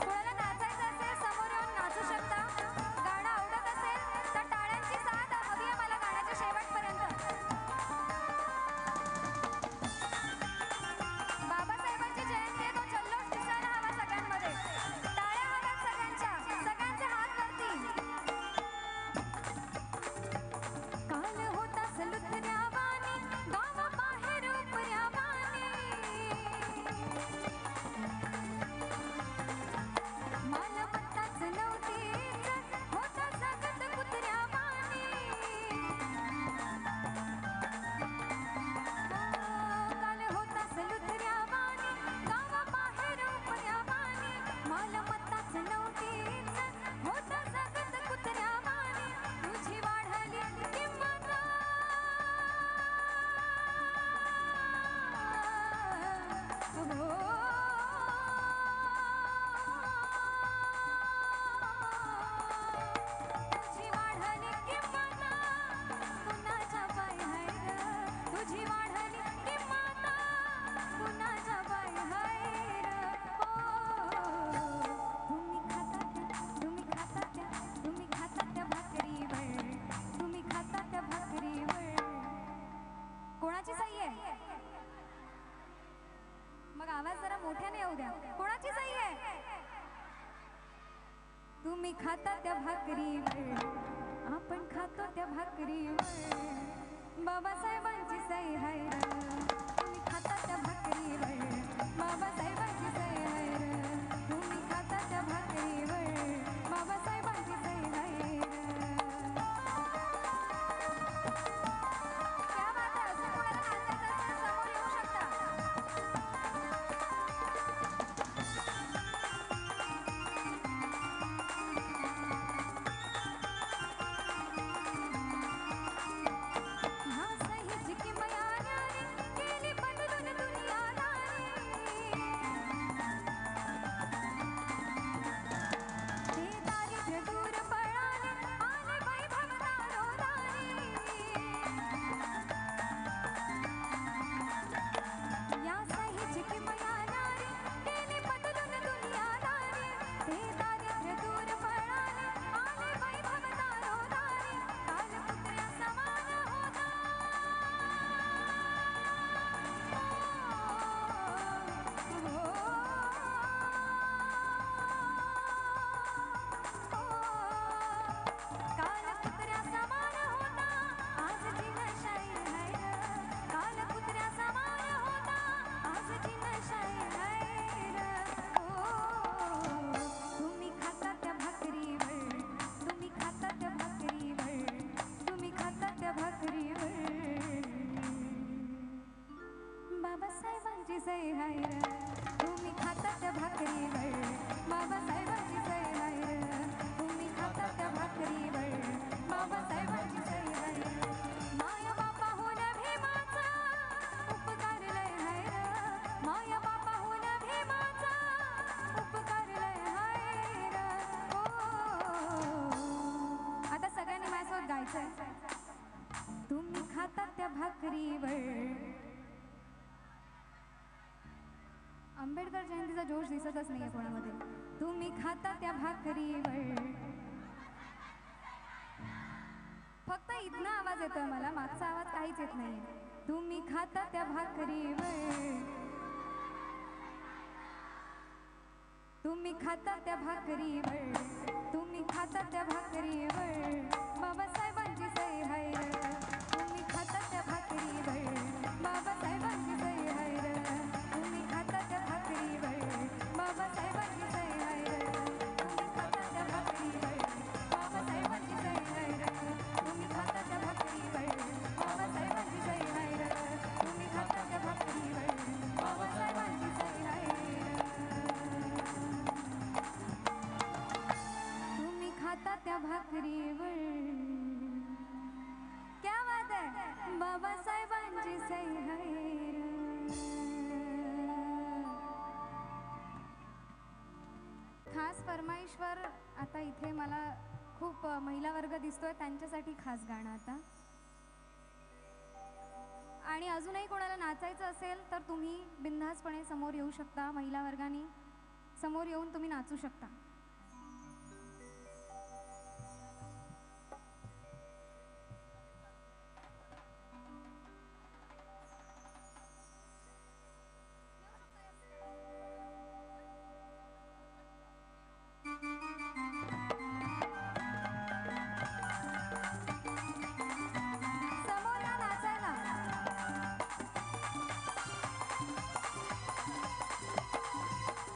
तुम्ही खाता त्या भाकरीवर, आपण खातो त्या भाकरीवर, बाबासाहेबांची सही हाय र. तुम्ही खाता त्या भाकरीवर, बाबासाहेबांची सही हाय र. तुम्ही खाता त्या भाकरीवर, बाबासाहेबांची सही हाय र. क्या बात आहे. असं कोणाला नाचायचं असेल समोर येऊ शकता. हा सहीच की मयाने केली बदलून दुनियादारी. ते दारिद्र्य दूर पळाले, आले वैभव दारोदारी. या सहीच की मयाने केली बदलून दुनियादारी. ते दारिद्र्य दूर पळाले, आले वैभव दारोदारी. काल पुत्र्या समान होता, काल पुत्र्या समान होता, आज जिनशाही हाय र. काल पुत्र्या समान होता, आज जिनशाही हाय र. तुम्ही खाता त्या भाकरीवर, तुम्ही खाता त्या भाकरीवर, तुम्ही खाता त्या भाकरीवर, बाबासाहेबांची सही हाय र. तुम्ही खाता त्या भाकरीवर, बाबासाहेबांची सही हाय र. तुम्ही खाता त्या भाकरीवर, बाबासाहेबांची सही हाय र. माया बापाहून भीमाचा उपकार लय हाय र. माया बापाहून भीमाचा उपकार लय हाय र. आता सगळ्यांनी माझ्यासोबत गायचंय. तुम्ही खाता त्या भाकरीवर. आंबेडकर जयंतीचा जोश दिसतच नाहीये कोणामध्ये. तुम्ही खाता त्या भाकरीवर. फक्त इथनं आवाज येतोय मला, मागचा आवाज काहीच येत नाहीये. तुम्ही खाता त्या भाकरीवर, तुम्ही खाता त्या भाकरीवर, तुम्ही खाता त्या भाकरीवर, बाबासाहेबांची सही हाय र. तुम्ही खाता त्या भाकरीवर, बाबासाहेबांची सही हाय र. तुम्ही खाता त्या भाकरीवर, बाबासाहेबांची सही हाय र. तुम्ही खाता त्या भाकरीवर, बाबासाहेबांची सही हाय र. तुम्ही खाता त्या भाकरीवर, बाबासाहेबांची सही हाय र. तुम्ही खाता त्या भाकरीवर, बाबासाहेबांची सही हाय र. तुम्ही खाता त्या भाकरीवर. क्या बात आहे. बाबासाहेबांची सही हाय र. खास फरमाईशवर आता इथे मला खूप महिला वर्ग दिसतोय, त्यांच्यासाठी खास गाणं आता. आणि अजूनही कोणाला नाचायचं असेल तर तुम्ही बिनधास्तपणे समोर येऊ शकता. महिला वर्गाने समोर येऊन तुम्ही नाचू शकता. समोर या नाचायला.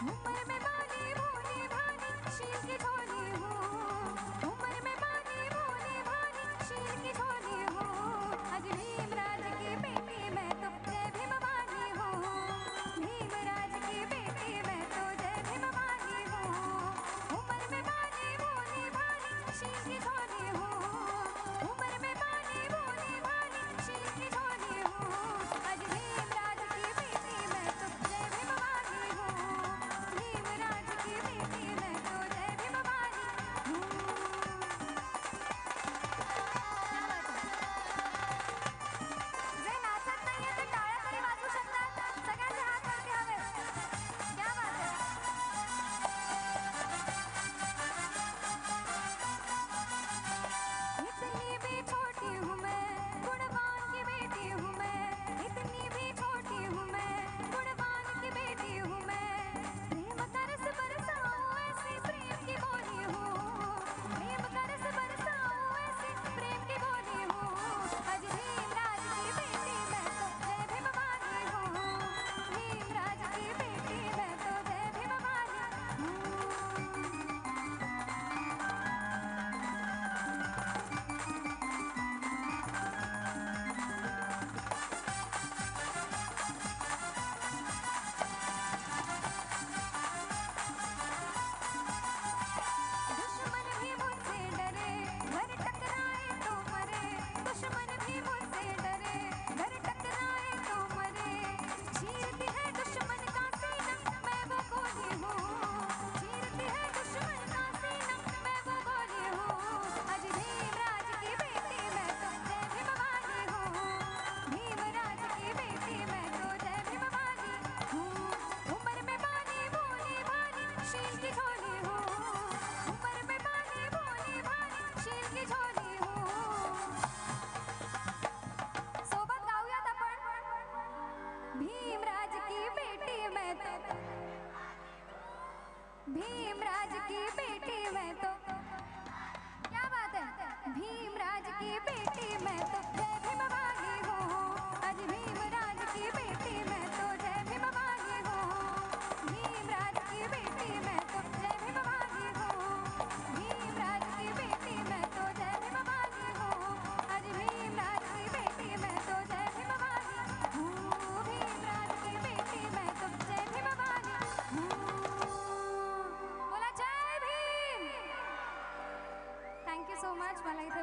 उमर में बाली भोली भाली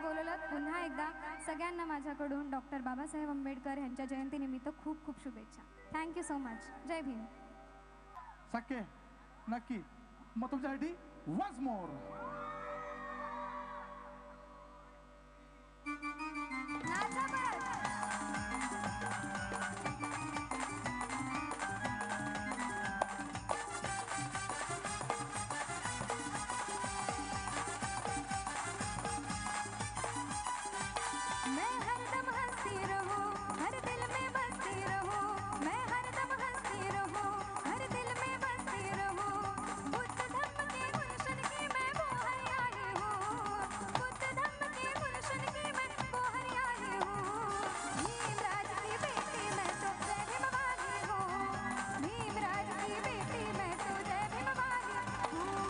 बोलवलं. पुन्हा एकदा सगळ्यांना माझ्याकडून डॉक्टर बाबासाहेब आंबेडकर यांच्या जयंतीनिमित्त खूप खूप शुभेच्छा. Thank you so much. जय भीम. शक्य नक्की. मग तुमच्यासाठी वन्स मोर. नाचा परत. मैं हरदम हंसती रहूं, हर दिल में बसती रहूं. मैं हरदम हंसती रहूं, हर दिल में बसती रहूं. बुद्ध धम्म के गुलशन की मैं वो हरियाली हूँ. बुद्ध धम्म के गुलशन की मैं वो हरियाली हूँ. भीमराज की बेटी मैं तो जय भीम वाली हूँ. भीमराज की बेटी मैं तो जय भीम वाली हूँ.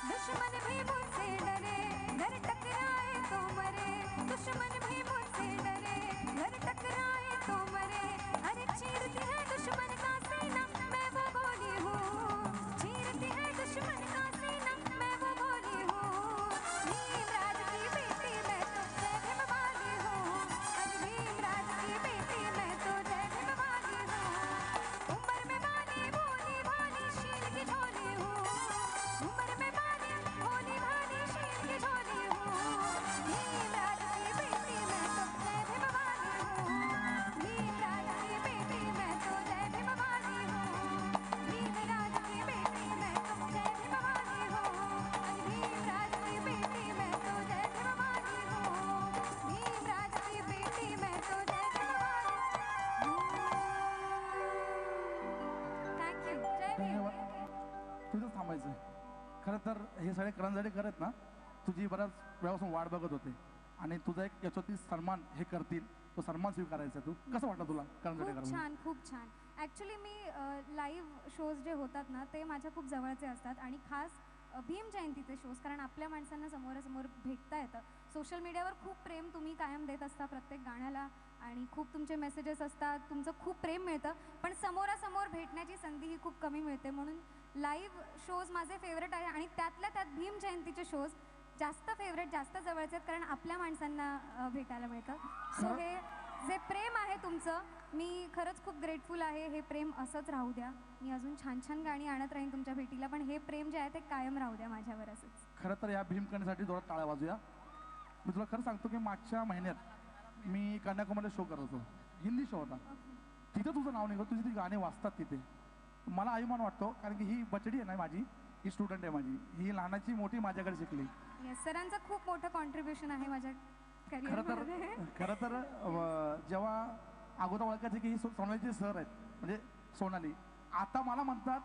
दुश्मन भी मुझसे डरे, घर टकराए तो मरे. दुश्मन भी मुझसे डरे, घर टकराए तो मरे. अरे चीरती है दुश्मन का सीना, मैं वो गोली हूँ. चीरती है दुश्मन का सीना, मैं वो गोली हूँ. भीमराज की बेटी मैं तो जय भीम वाली हूँ. अरे भीमराज की बेटी मैं तो जय भीम वाली हूँ. उम्र में बानी भोली भाली शील की झोली हूँ. उम्र में बानी भोली भाली शील की झोली हूँ. भीमराज की बेटी मैं तो जय भीम वाली हूँ. भीमराज की बेटी मैं तो जय भीम वाली हूँ. भीमराज की बेटी मैं तो जय भीम वाली हूँ. भीमराज की बेटी मैं तो जय भीम वाली हूँ. भीमराज की बेटी मैं तो जय भीम वाली हूँ. थँक्यू. जय भीम. धन्यवाद. तुझंच थांबायचं. खरं तर हे सगळे करंजाडे करत ना, तुझी बऱ्याच वेळापासून वाट बघत होते आणि तुझा एक याच्यावरती सन्मान हे करतील, तो सन्मान स्वीकारायचा. तू कसं वाटलं तुला करंजाडे खूप करून? छान, खूप छान. ॲक्च्युली मी लाईव्ह शोज जे होतात ना ते माझ्या खूप जवळचे असतात आणि खास भीम जयंतीचे शोज, कारण आपल्या माणसांना समोरासमोर भेटता येतं. सोशल मीडियावर खूप प्रेम तुम्ही कायम देत असता प्रत्येक गाण्याला आणि खूप तुमचे मेसेजेस असतात, तुमचं खूप प्रेम मिळतं. पण समोरासमोर भेटण्याची संधी ही खूप कमी मिळते. म्हणून लाईव्ह शोज माझे फेवरेट आहे आणि त्यातल्या त्यात भीम जयंतीचे शोज जास्त फेवरेट, जास्त जवळचे आहेत, कारण आपल्या माणसांना भेटायला मिळतं. सो हे जे प्रेम आहे तुमचं, मी खरंच खूप ग्रेटफुल आहे. हे प्रेम असंच राहू द्या. मी अजून छान छान गाणी आणत राहीन तुमच्या भेटीला, पण हे प्रेम जे आहे ते कायम राहू द्या माझ्यावर असंच. खरं तर या भीमकर्णीसाठी जोरात टाळ्या वाजूया. मी तुला खरं सांगतो की मागच्या महिन्यात मी कन्याकुमारीला शो करत होतो. हिंदी शो होता. तिथं तुझं नाव निघत, तुझी ती गाणी वाचतात तिथे. मला अभिमान वाटतो, कारण की ही बचडी आहे ना माझी, ही स्टुडंट आहे माझी, ही लहानाची मोठी माझ्याकडे शिकली. येस, सरांचं खूप मोठं कॉन्ट्रीब्युशन आहे माझ्या खरं तर जेव्हा अगोदर ओळखायचे की ही सोनालीचे सर आहेत, म्हणजे सोनाली. आता मला म्हणतात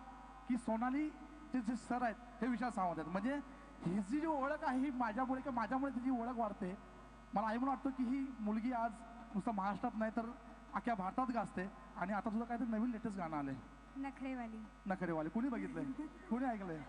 की सोनालीचे जे सर आहेत हे विशाल सावंत आहेत. म्हणजे हिची जी ओळख आहे ही माझ्यामुळे किंवा माझ्यामुळे तिची ओळख वाढते. मला अभिमान वाटतो की ही मुलगी आज नुसतं महाराष्ट्रात नाही तर अख्ख्या भारतात गाजते. आणि आता तुझं काहीतरी नवीन लेटेस्ट गाणं आलंय, नखरेवाली. नखरेवाली. कुणी बघितलंय, कुणी ऐकलंय?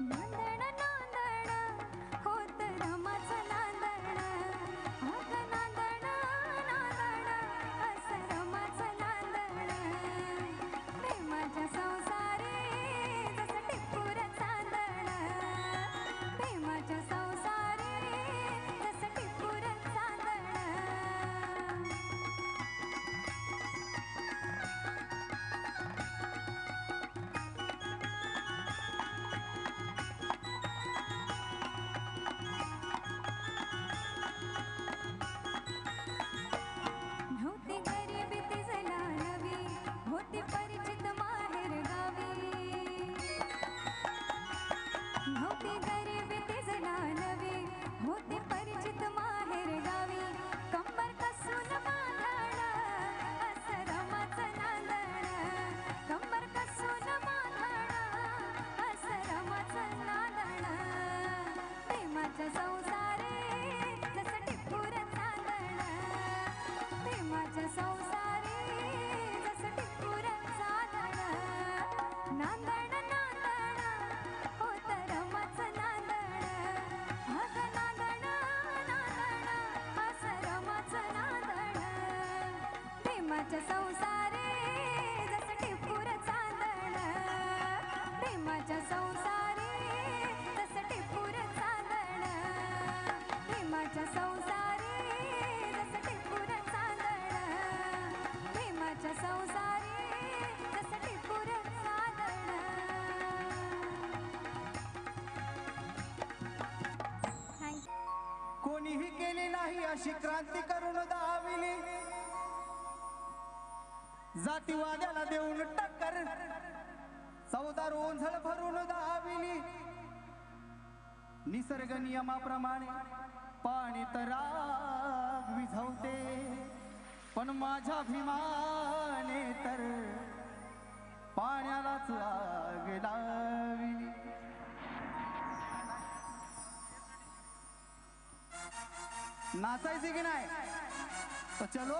नांदण नांदण होत रमाचं नांदण. अगं नांदण नांदण असं रमाचं प्रेमाच्या संसारे जसं टिपूर चांदण प्रेमाच्या संसारे जसं टिपूर चांदण नांदण नांदण होत रमाचं नांदण अगं नांदण नांदण असं रमाचं नांदण प्रेमाच्या संसारे जसं टिपूर चांदण प्रेमाच्या संसारे जसं टिपूर चांदण प्रेमाच्या संसारे जसं टिपूर चांदण प्रेमाच्या संसारे जसं टिपूर चांदण थँक्यू. कोणीही केली नाही अशी क्रांती करून दाविली जातीवाद्याला देऊन टक्कर चौदा रोंझळ भरून दाविली निसर्ग नियमाप्रमाणे पाणी तर आग विझवते पण माझ्या भीमाने तर पाण्यालाच आग लाविली नाचायचे की नाही तर चलो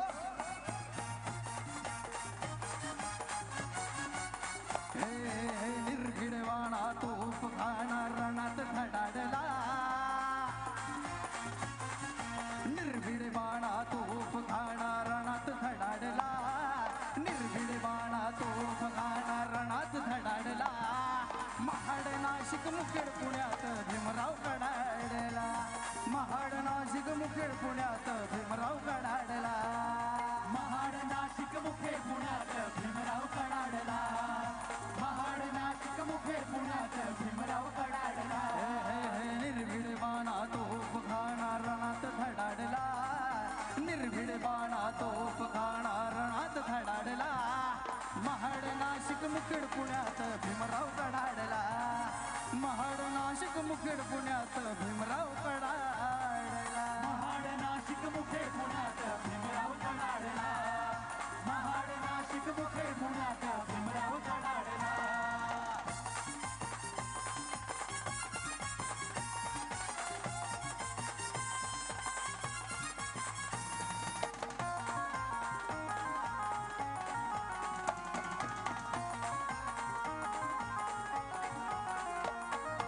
निर्भिडवाणा तोफ खाना रणात धडाडला निर्भिडवाणा तोफ खाना रणात धडाडला निर्भिडवाणा तोफ खाना रणात धडाडला महाड नाशिक मुखेड पुण्यात भीमराव कडाडला महाड नाशिक मुखेड पुण्यात भीमराव कडाडला महाड नाशिक मुखेड पुण्यात भीमराव कडाडला महाड नाशिक मुखेड पुण्यात भीमराव कडाडला निर्भिडवाणा तोफ खाना रणात धडाडला निर्भिडवाणा तोफ खाना रणात धडाडला महाड नाशिक मुखेड पुण्यात भीमराव कडाडला महाड नाशिक मुखेड पुण्यात भीमराव कडाडला महाड नाशिक मुखेड पुण्यात भीमराव कडाडला महाड नाशिक मुखेड पुण्यात भीमराव कडाडला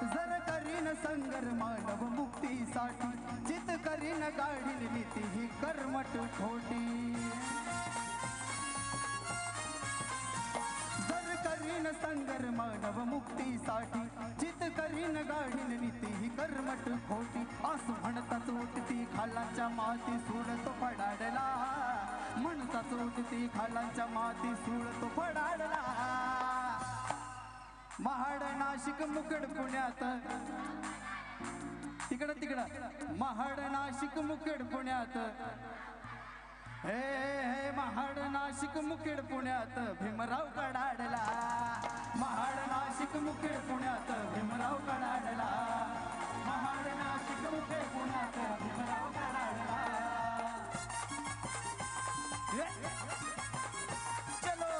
जर करीन संगर मानव मुक्तीसाठी जित करीन गाडील नीती ही कर्मट खोटी जर करीन संगर मानव मुक्तीसाठी जित करीन गाडील नीती ही कर्मट खोटी असं म्हणतात उठती खालांच्या माती सोडतो फडाडला म्हणतात उठती खालांच्या माती सोडतो फडाडला महाड नाशिक मुखेड पुण्यात तिकडं तिकडं महाड नाशिक मुखेड पुण्यात हे महाड नाशिक मुखेड पुण्यात भीमराव कडाडला महाड नाशिक मुखेड पुण्यात भीमराव कडाडला महाड नाशिक मुखेड पुण्यात भीमराव कडाडला चलो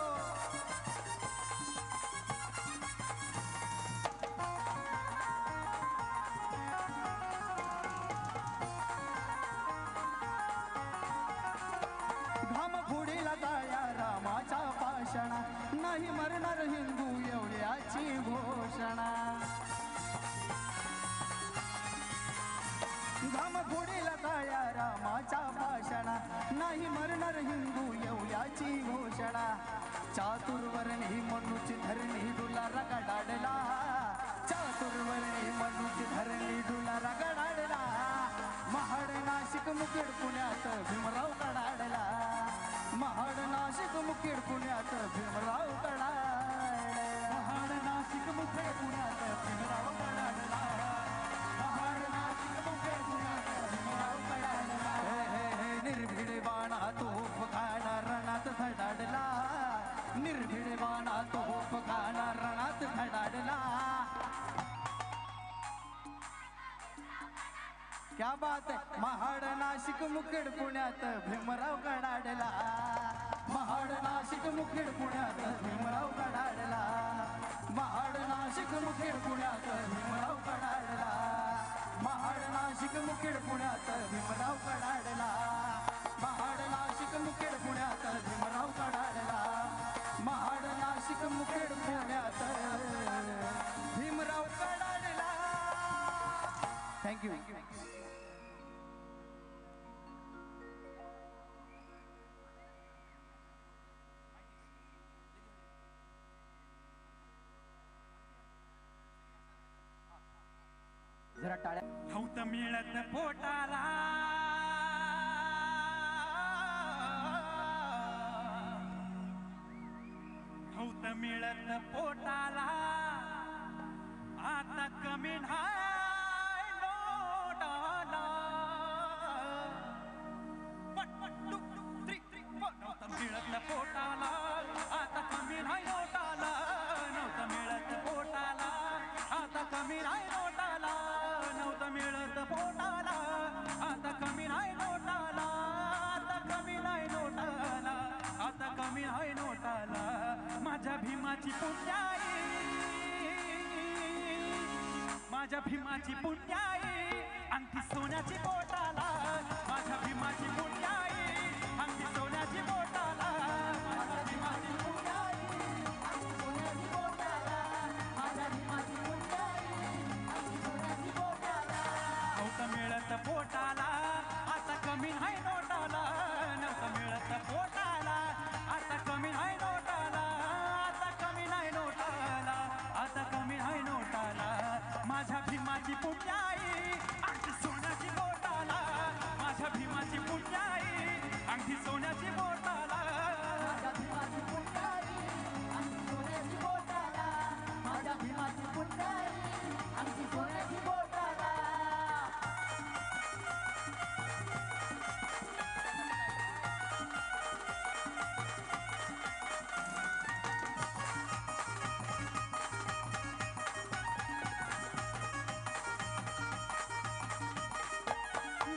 रामाच्या पाषणा नाही मरणार हिंदू एवढ्याची घोषणा घाम फोडीला काळ्या रामाच्या भाषणा नाही मरणार हिंदू एवढ्याची घोषणा चातुर्वर्णी मनुची धरणी डुला रगडाडला चातुर्वर्णी मनुची धरणी डुला रगडाडला महाड नाशिक मुखेड पुण्यात भीमराव कडाडला महाड नाशिक मुखेड पुण्यात भीमराव कडाडला महाड नाशिक मुखेड पुण्यात भीमराव कडाडला महाड नाशिक मुखेड पुण्यात भीमराव कडाडला निर्भीड बाणा तोफ खाना रणात धडाडला निर्भीड बाणा तोफ खाना रणात धडाडला क्या बात है महाड नाशिक मुखेड पुण्यात भीमराव कडाडला महाड नाशिक मुखेड पुण्यात भीमराव कडाडला महाड नाशिक मुखेड पुण्यात भीमराव कडाडला महाड नाशिक मुखेड पुण्यात भीमराव कडाडला महाड नाशिक मुखेड पुण्यात भीमराव कडाडला महाड नाशिक मुखेड पुण्यात भीमराव कडाडला. थँक्यू. जरा टाळ्या. हौत मिळत पोटाला हौत मिळत पोटाला आता कमी नाही नोटाला पट पट टुक टुक त्रि त्रि पट हौत मिळत पोटाला आता कमी नाही नोटाला नव्हतं मिळत पोटाला आता कमी नाही नोटाला नव्हतं मिळत पोटाला आता कमी नाही नोटाला आता कमी नाही नोटाला आता कमी नाही नोटाला माझ्या भीमाची पुण्याई माझ्या भीमाची पुण्याई अंगठी सोन्याची बोटाला माझ्या भीमाची पुण्याई अंगठी सोन्याची बोटाला माझ्या भीमाची पुण्याई अंगठी सोन्याची बोटाला माझ्या भीमाची पुण्याई अंगठी सोन्याची बोटाला. हौत मिळत पोटाला आता कमी नाही नोटाला नव्हतं मिळत पोटाला आता कमी नाही नोटाला आता कमी नाही नोटाला आता कमी नाही नोटाला माझ्या भीमाची पुण्याई अंगठी सोन्याची बोटाला माझ्या भीमाची पुण्याई अंगठी सोन्याची बोटाला माझ्या भीमाची पुण्याई अंगठी सोन्याची बोटाला माझ्या भीमाची पुण्याई अंगठी सोन्याची बोटाला.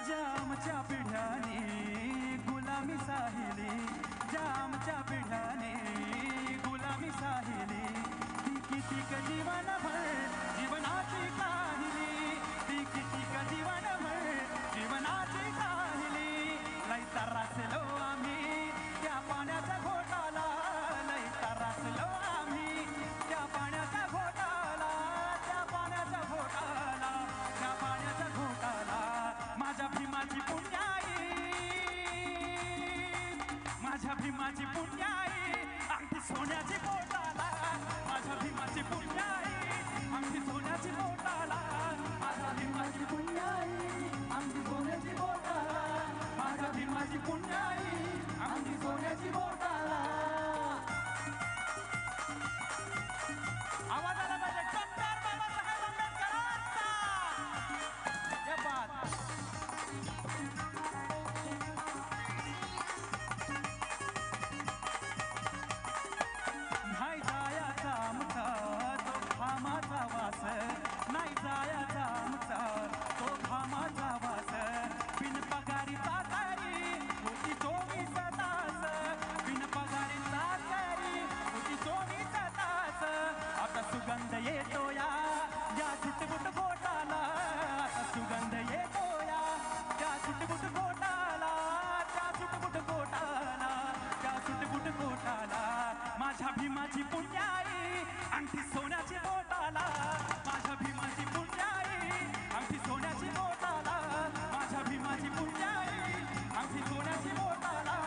जामच्या पिढ्याने गुलामी साहिली जामच्या पिढ्याने गुलामी साहिली ती कितीक जीवनभर जीवनाची काहिली ती कितीक जीवनभर जीवनाची काहिली लई तरासलो आम्ही त्या पाण्याचा घोटाला लई तरासलो आम्ही त्या पाण्याचा घोटाला त्या पाण्याचा घोटाला त्या पाण्याचा घोटाला माझ्या भीमाची पुण्याई माझ्या भीमाची पुण्याई अंगठी सोन्याची बोटाला माझ्या भीमाची पुण्याई अंगठी सोन्याची बोटाला माझ्या भीमाची पुण्याई अंगठी सोन्याची बोटाला माझ्या भीमाची पुण्याई अंगठी सोन्याची बोटाला. आवाज आला पाहिजे डॉक्टर बाबासाहेब आंबेडकरांचा. ये बात नाही जायाचा आमचा तो घामाचा वास नाही जायाचा आमचा तो घामाचा वास बिन पगारी चाकरी होती 24 तास बिन पगारी चाकरी होती 24 तास आता सुगंध येतो या चिटबुट गोटाला आता सुगंध येतो या त्या चिटबुट गोटाला त्या चिटबुट गोटाला त्या चिटबुट गोटाला माझ्या भीमाची पुण्याई अंगठी सोन्याची बोटाला माझ्या भीमाची पुण्याई अंगठी सोन्याची बोटाला माझ्या भीमाची पुण्याई अंगठी सोन्याची बोटाला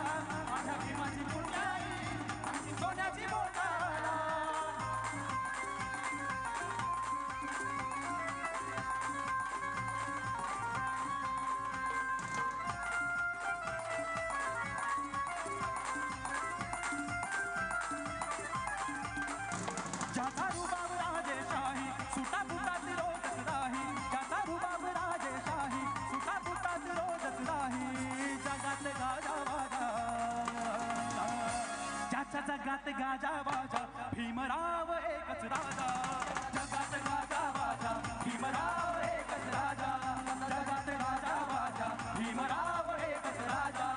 माझ्या भीमाची पुण्याई अंगठी सोन्याची बोटाला. ज्याचा रुबाब राजेशाही सुटा बुटात रोजच राही ज्याचा रुबाब राजेशाही सुटा बुटात रोजच राही जगात गाजा वाजा ज्याच्या जगात गाजा वाजा भीमराव एकच राजा जगात गाजा वाजा भीमराव एकच राजा जगात गाजा वाजा भीमराव एकच राजा.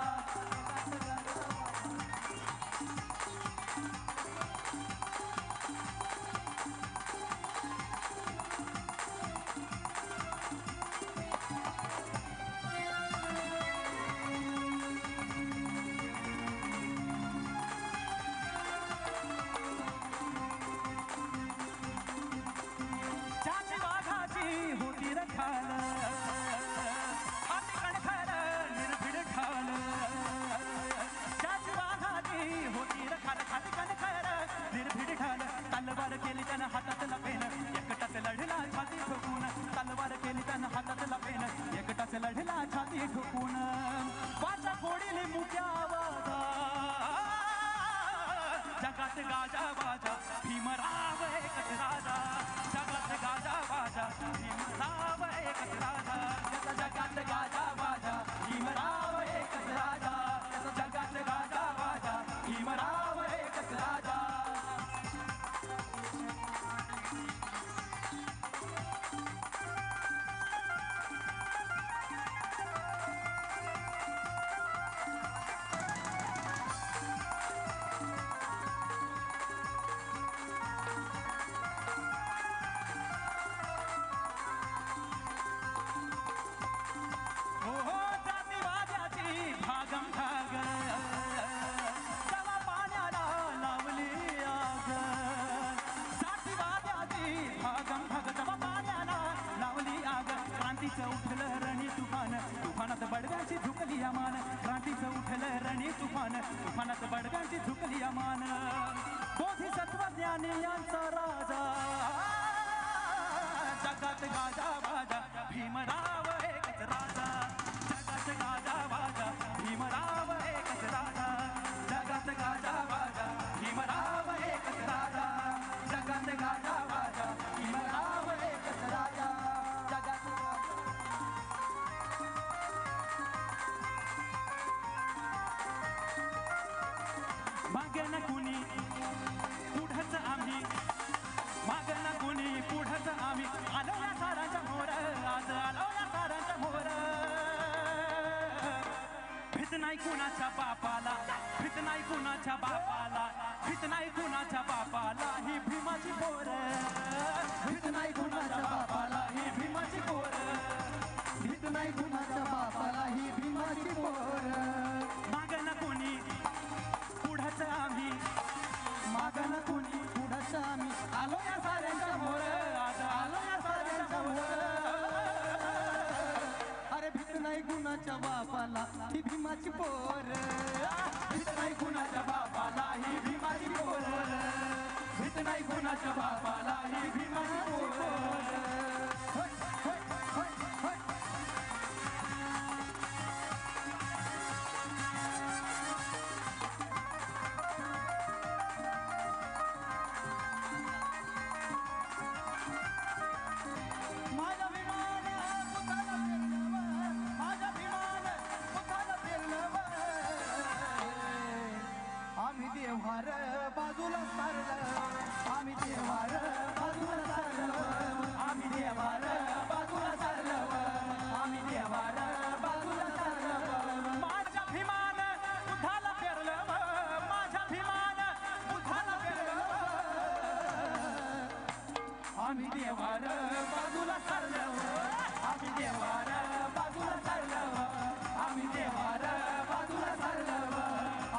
या छाती ठोकून वाचा फोडील मुक्या आवाजा जगात गाजा बाजा भीमराव एकच राजा जगात गाजा बाजा भीमराव एकच राजा जगात गाजा बाजा भीमराव एकच राजा जगात गाजा बाजा भीमराव एकच राजा भागम भाग तवा पाण्याला लावली आग जातीवाद्याची भागम भाग तवा पाण्याला लावली आग क्रांतीचं उठलं रणी तुफान तुफानात बडव्यांची झुकली अमान क्रांतीचं उठलं रणी तुफान तुफानात बडव्यांची झुकली अमान बोधिसत्व ज्ञानी यांचा राजा जगात गाजा बाजा भीमराव एकच राजा जगात गाजा बाजा भीमराव एकच राजा जगात गाजा बाजा भीमराव एकच राजा जगात गाजा बाजा भीमराव एकच राजा जगात मागे न कुणी पुढंच आम्ही मागे न कुणी पुढंच आम्ही आलो या सारांच्या मोर आज आलो या सारांच्या मोर भीत नाही कुणाच्या बापाला भीत नाही कुणाच्या बापाला भीत नाही कुणाच्या बापाला ही भीमाची पोर भीत नाही कुणाच्या बापाला ही भीमाची पोर भीत नाही कुणाच्या बापाला ही भीमाची पोर मागं न कोणी पुढंच आम्ही मागं न कोणी पुढंच आम्ही आलो या साऱ्यांच्या मोर आज आलो या साऱ्यांच्या मोर अरे भीत नाही कुणाच्या बापाला ही भीमाची पोर भीत नाही कुणाच्या बापाला ही भीमाची पोर भीत नाही कुणाच्या बापाला ही भीमाची पोर आम्ही देवार बाजूला सारलं आम्ही देवार बाजूला सारलं आम्ही देवार बाजूला चाललं आम्ही देवार बाजूला चाललं माझ्या भीमान उठाला पेरलं माझ्या भीमान उठाला पेरलं आम्ही देवार बाजूला चाललं आम्ही देवार बाजूला चाललं आम्ही देवार बाजूला चाललं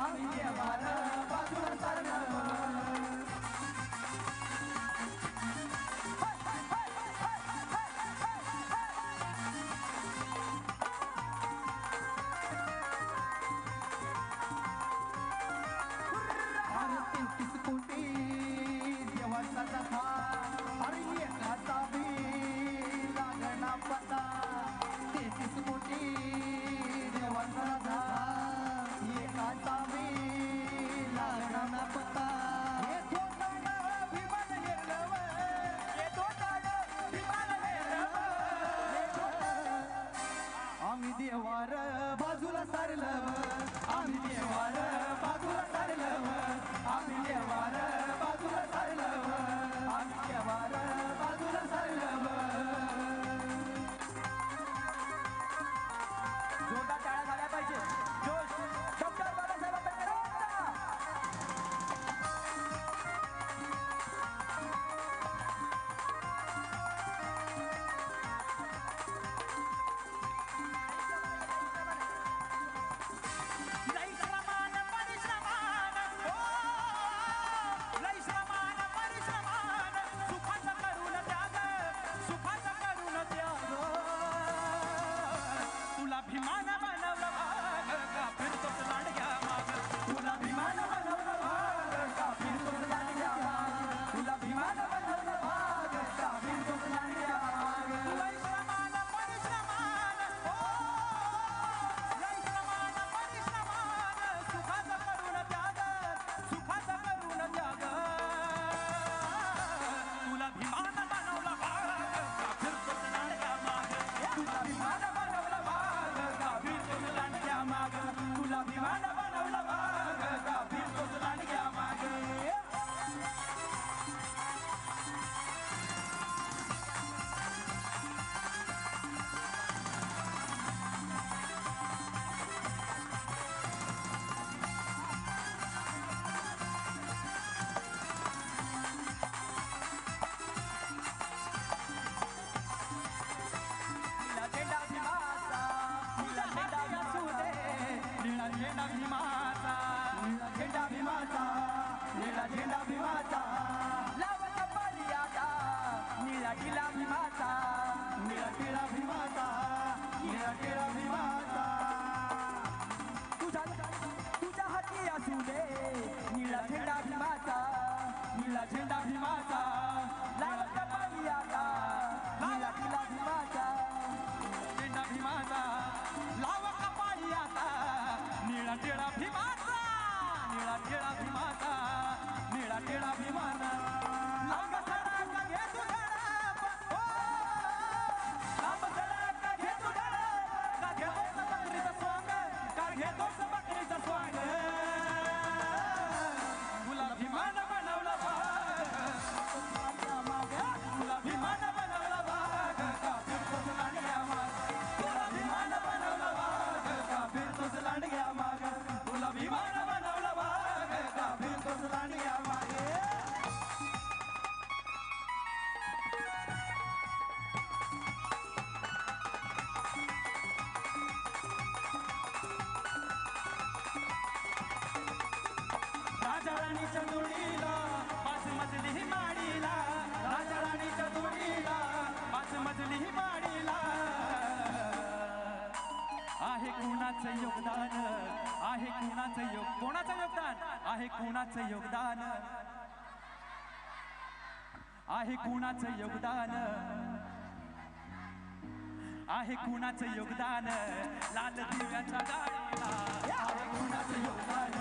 आम्ही देवार बाजूला चाललं अरे 33 कोटी देवाचा कथा अरे एकाचा बी लागणा पता 33 कोटी देवाचा कथा एकाचा बी लागणा पता हे तोंडानं भीमान हेरलं हे तोंडानं भीमान हेरलं हे तोंडानं आम्ही देवार बाजूला सारलं आम्ही देवार बाजूला चाललं आम्ही देवार बाजूला चाललं आम्ही देवार बाजूला चाललं जोरदार टाळ्या झाल्या पाहिजे जोश डॉक्टर बाबासाहेब योगदान आहे कोणाचं कोणाचं योगदान आहे कोणाचं योगदान आहे कोणाचं योगदान आहे कुणाचं योगदान लाल दिव्याच्या गाडीला आहे कुणाचं योगदान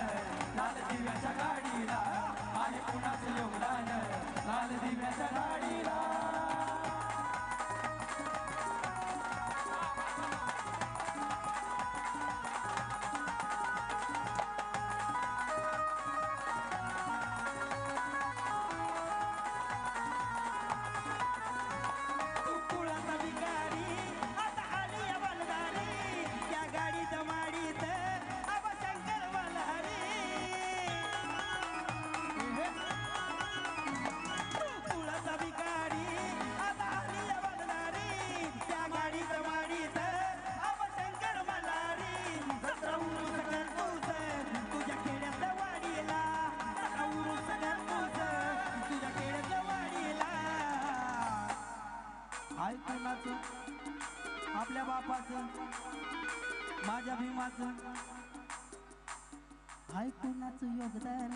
लाल दिव्याच्या गाडीला आहे कुणाचं योगदान लाल दिव्याच्या गाडीला कुळाचा भिकारी आता आली या बलदारी त्या गाडीत माडीत आबा शंकर मल्हारी कुळाचा भिकारी आता आली या बलदारी त्या गाडीत माडीत आबा शंकर मल्हारी सतरा उरूस करतोस तुझ्या खेड्यात वाडीला सतरा उरूस करतोस तुझ्या खेड्यात वाडीला हाय कोणाचं आपल्या बापाचं माझ्या भीमाचं हाय कोणाचं योगदान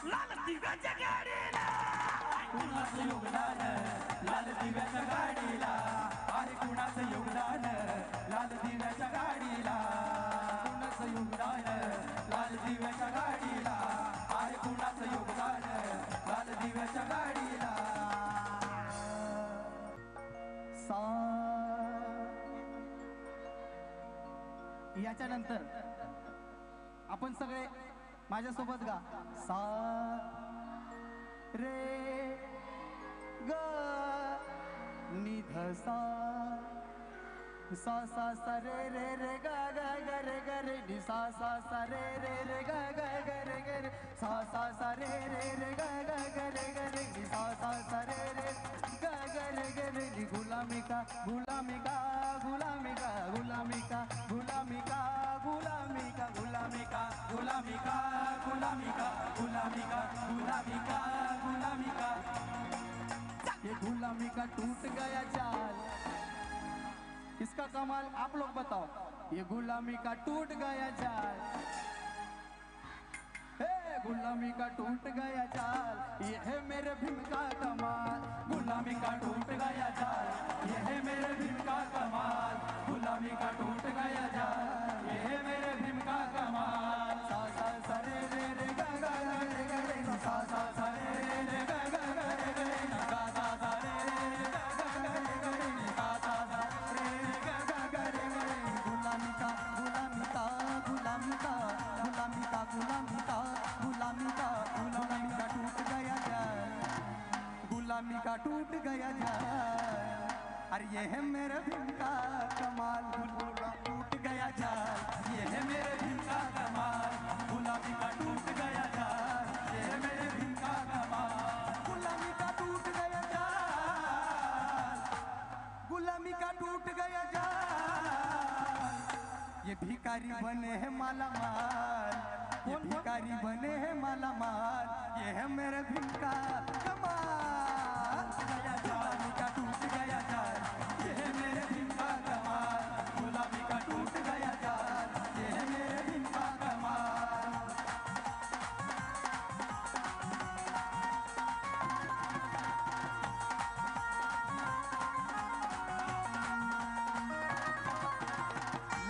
लाल दिव्याच्या गाडीला कुणाचं योगदान लाल दिव्याच्या गाडीला आहे कुणाचं योगदान लाल दिव्याच्या गाडीला कुणाचं योगदान लाल दिव्याच्या गाडीला आहे कुणाचं योगदान लाल दिव्याच्या गाडीला सा याच्यानंतर आपण सगळे माझ्यासोबत गा सा रे ग निध सा सा सा सा रे रे रे ग ग ग रे ग रे नि सा सा सा रे रे रे ग ग ग रे ग रे सा सा सा रे रे रे ग ग ग रे ग रे नि सा सा सा रे रे ग ग रे ग रे नि गुलामी का गुलामी का गुलामी का गुलामी का गुलामी का गुलामी का गुलामी का गुलामी का गुलामी का गुलामी का गुलामी का गुलामी का ये गुलामी का टूट गया जाल इसका कमाल आप लोग बताओ ये गुलामी का टूट गया जाल हे गुलामी का टूट गया जाल ये है मेरे भीम का कमाल गुलामी का टूट गया जाल ये है मेरे भीम का कमाल गुलामी का टूट गया जाल ये है मेरे भीम का कमाल सा सा सा रे रे रे गा गा गा रे गा रे सा सा सा रे रे रे गा गा गा रे गा रे सा सा सा रे रे रे गा गा गा रे गा रे सा सा सा रे रे गा गा गा रे गा रे गुलामी का गुलामी का गुलामी का गुलामी का गुलामी का गुलामी का गुलामी का टूट गया जाल गुलामी का टूट गया जाल अरे ये है मेरे भीम का कमाल टूट गया जाल ये है मेरे भीम का कमाल गुलामी का टूट गया जाल ये है मेरे भीम का कमाल गुलामी का टूट गया जाल गुलामी का टूट गया जाल ये भिखारी बने हैं माला माल ये भिखारी बने हैं माला माल ये है मेरे भीम का कमाल गुलामी का टूट गया जाल ये है मेरे भीम का कमाल गुलामी का टूट गया जाल ये है मेरे भीम का कमाल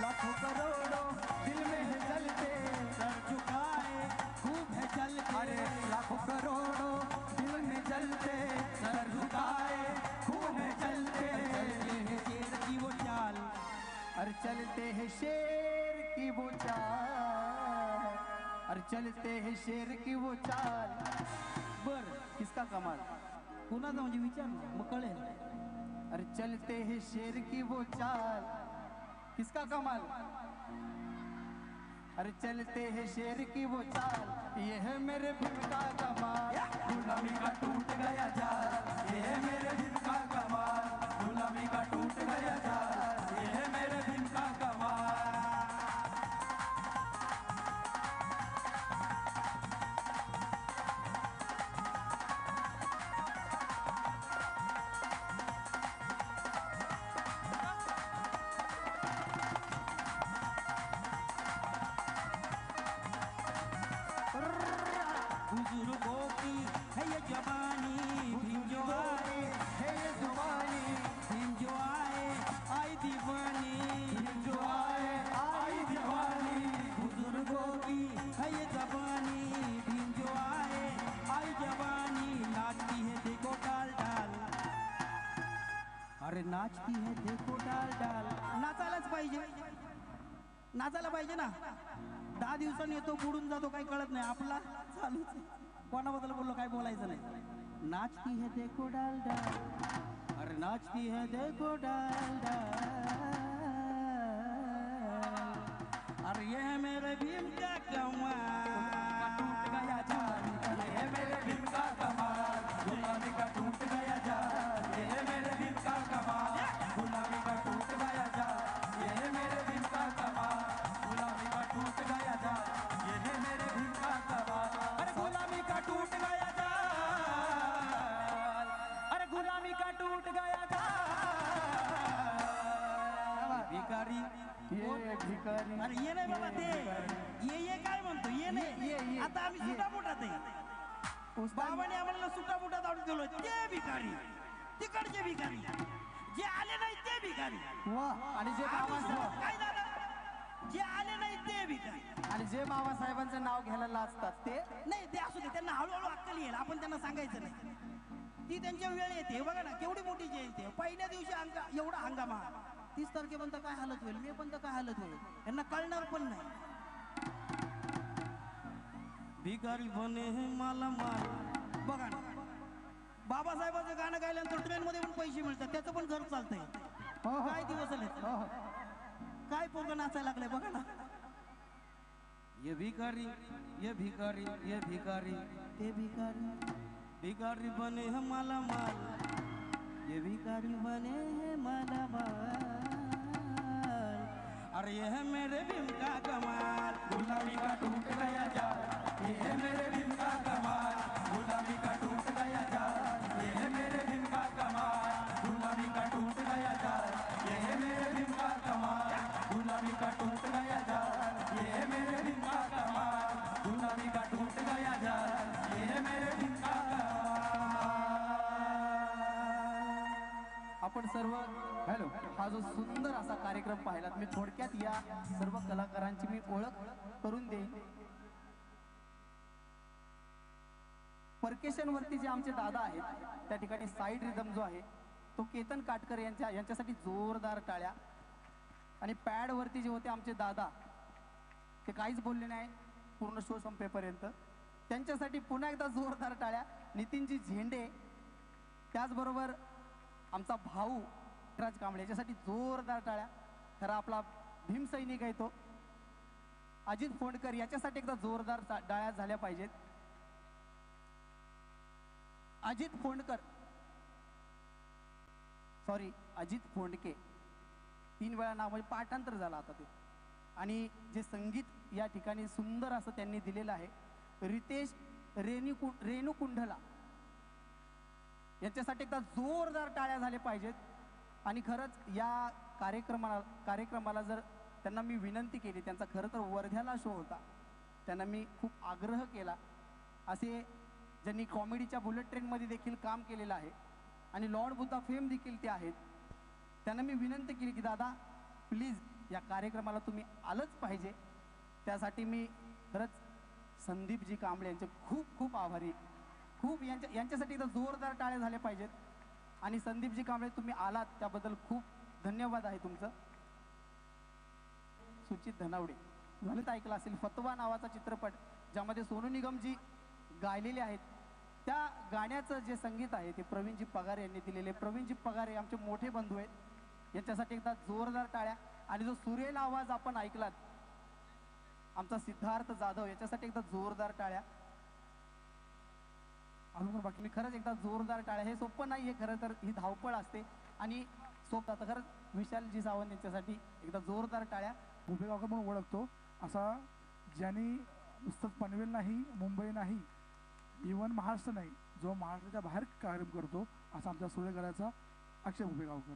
लाखों करोड़ों दिल में है जलते सर झुकाए खूब है चलते अरे लाखों करोड़ों दिल में जलते सर झुकाए खूब है चलते शेर की वो चाल और चलते हैं शेर की वो चाल और चलते हैं शेर की वो चाल बर किसका कमाल कुणाचा म्हणजे विचार ना, मग कळेल और चलते हैं शेर की वो चाल किसका कमाल अरे चलते हैं शेर की वो चाल ये है मेरे भीम का कमाल गुलामी का टूट गया जाल ये है मेरे भीम का कमाल गुलामी का टूट गया जाल ये है मेरे भीम का कमाल अरे नाचती है देखो डाल डाल. नाचायलाच पाहिजे, नाचायला पाहिजे ना. 10 दिवसांनी येतो बुडून जातो, काही कळत नाही. आपला चालूच आहे. कोणाबद्दल बोललो काय बोलायचं नाही. नाचती है देखो डाल डाल, अरे नाचती है देखो डाल डाल. अरे ये है मेरे भीम का कमाल, टूट गया जाल. ये है मेरे भीम का कमाल, गुलामी का टूट गया जाल. ये है मेरे भीम का कमाल, गुलामी का टूट गया जाल. ये है मेरे भीम का कमाल, गुलामी का टूट गया जाल. ये है मेरे भीम का कमाल. अरे गुलामी का टूट गया जाल, अरे गुलामी का टूट गया जाल. भिकारी ये भिकारी. अरे ये नाही बाबा, ते ये काय म्हणतो, ये नाही. आता आम्ही सुटा मुठात आहे. बाबाने आम्हाला सुटा मुठात आवडत गेलो. ते भिकारी, तिकडचे भिकारी, जे आले नाही ते भिकारी. वा. आणि जे बाबासाहेब काय झालं, जे आले नाही ते भिकारी. आणि जे बाबासाहेबांचं नाव घ्यायला लाजतात ते नाही ते असू दे, त्यांना हळूहळू अक्कल येईल. आपण त्यांना सांगायचं नाही, ती त्यांच्या वेळ येते. बघा ना केवढी मोठी जयंती आहे. पहिल्या दिवशी एवढा हंगामा. 30 तारखेपर्यंत काय हालत होईल, मे पर्यंत काय हालत होईल, यांना कळणार पण नाही. भिकारी बने मला माल. बघा ना, बाबासाहेबांचं गाणं गायल्यानंतर ट्रेनमध्ये पण पैसे मिळतात, त्याचं पण घर चालतंय. काय दिवस आले, काय पोरगं नाचायला लागलंय बघा ना. ये भिकारी, ये भिकारी, ये भिकारी, ते भिकारी, भिकारी बने हैं माला माल. ये भिकारी बने हैं माला माल. अरे ये है मेरे भीम का कमाल, गुलामी का टूट गया जाल. ये है मेरे भीम का कमाल, गुलामी का टूट गया जाल. ये है मेरे भीम का कमाल, गुलामी का टूट गया जाल. ये है मेरे भीम का कमाल, गुलामी का टूट गया जाल. ये है मेरे भीम का कमाल, गुलामी का टूट गया जाल. ये है मेरे भीम का आपण सर्व हॅलो हा जो सुंदर असा कार्यक्रम पाहिलात, मी थोडक्यात या सर्व कलाकारांची मी ओळख करून देईन. परकेशन वरती जे आमचे दादा आहेत, त्या ठिकाणी साईड रिदम जो आहे तो केतन काटकर यांच्यासाठी जोरदार टाळ्या. आणि पॅड वरती जे होते आमचे दादा, ते काहीच बोलले नाही पूर्ण शो संपेपर्यंत, त्यांच्यासाठी पुन्हा एकदा जोरदार टाळ्या. नितीनजी झेंडे, त्याचबरोबर आमचा भाऊ राज कांबळे, याच्यासाठी जोरदार टाळ्या. खरा आपला भीमसैनिक आहे तो अजित फोंडकर, याच्यासाठी एकदा जोरदार टाळ्या झाल्या पाहिजेत. अजित फोंडकर, सॉरी अजित फोंडके, 3 वेळा नाव म्हणजे पाठांतर झालं आता ते. आणि जे संगीत या ठिकाणी सुंदर असं त्यांनी दिलेलं आहे, रितेश रेणुकुंडला, यांच्यासाठी एकदा जोरदार टाळ्या झाल्या पाहिजेत. आणि खरंच या कार्यक्रमाला जर त्यांना मी विनंती केली, त्यांचा खरं तर वर्ध्याला शो होता, त्यांना मी खूप आग्रह केला. असे ज्यांनी कॉमेडीच्या बुलेट ट्रेनमध्ये देखील काम केलेलं आहे आणि लॉर्ड बुद्धा फेम देखील ते आहेत, त्यांना मी विनंती केली की दादा प्लीज या कार्यक्रमाला तुम्ही आलंच पाहिजे. त्यासाठी मी खरंच संदीपजी कांबळे यांचे खूप खूप आभारी. खूप यांच्यासाठी एकदा जोरदार टाळ्या झाल्या पाहिजेत. आणि संदीपजी कांबळे तुम्ही आलात त्याबद्दल खूप धन्यवाद आहे तुमचं. सुचित धनावडे, झालं ऐकलं असेल, फतवा नावाचा चित्रपट ज्यामध्ये सोनू निगमजी गायलेले आहेत, त्या गाण्याचं जे संगीत आहे ते प्रवीणजी पगार यांनी दिलेले. प्रवीणजी पगार हे आमचे मोठे बंधू आहेत, यांच्यासाठी एकदा जोरदार टाळ्या. आणि जो सुरेल आवाज आपण ऐकलात आमचा सिद्धार्थ जाधव, याच्यासाठी एकदा जोरदार टाळ्या. अजून बाकी मी खरंच एकदा जोरदार टाळ्या. हे सोपं नाही आहे खरं तर, ही धावपळ असते आणि सोपं आता खरंच विशालजी सावंत यांच्यासाठी एकदा जोरदार टाळ्या. भुपेगावकर म्हणून ओळखतो असा, ज्यांनी नुसतंच पनवेल नाही, मुंबई नाही, इव्हन महाराष्ट्र नाही, जो महाराष्ट्राच्या बाहेर कार्यक्रम करतो असा आमच्या सुरेकराचा अक्षय भुपेगावकर.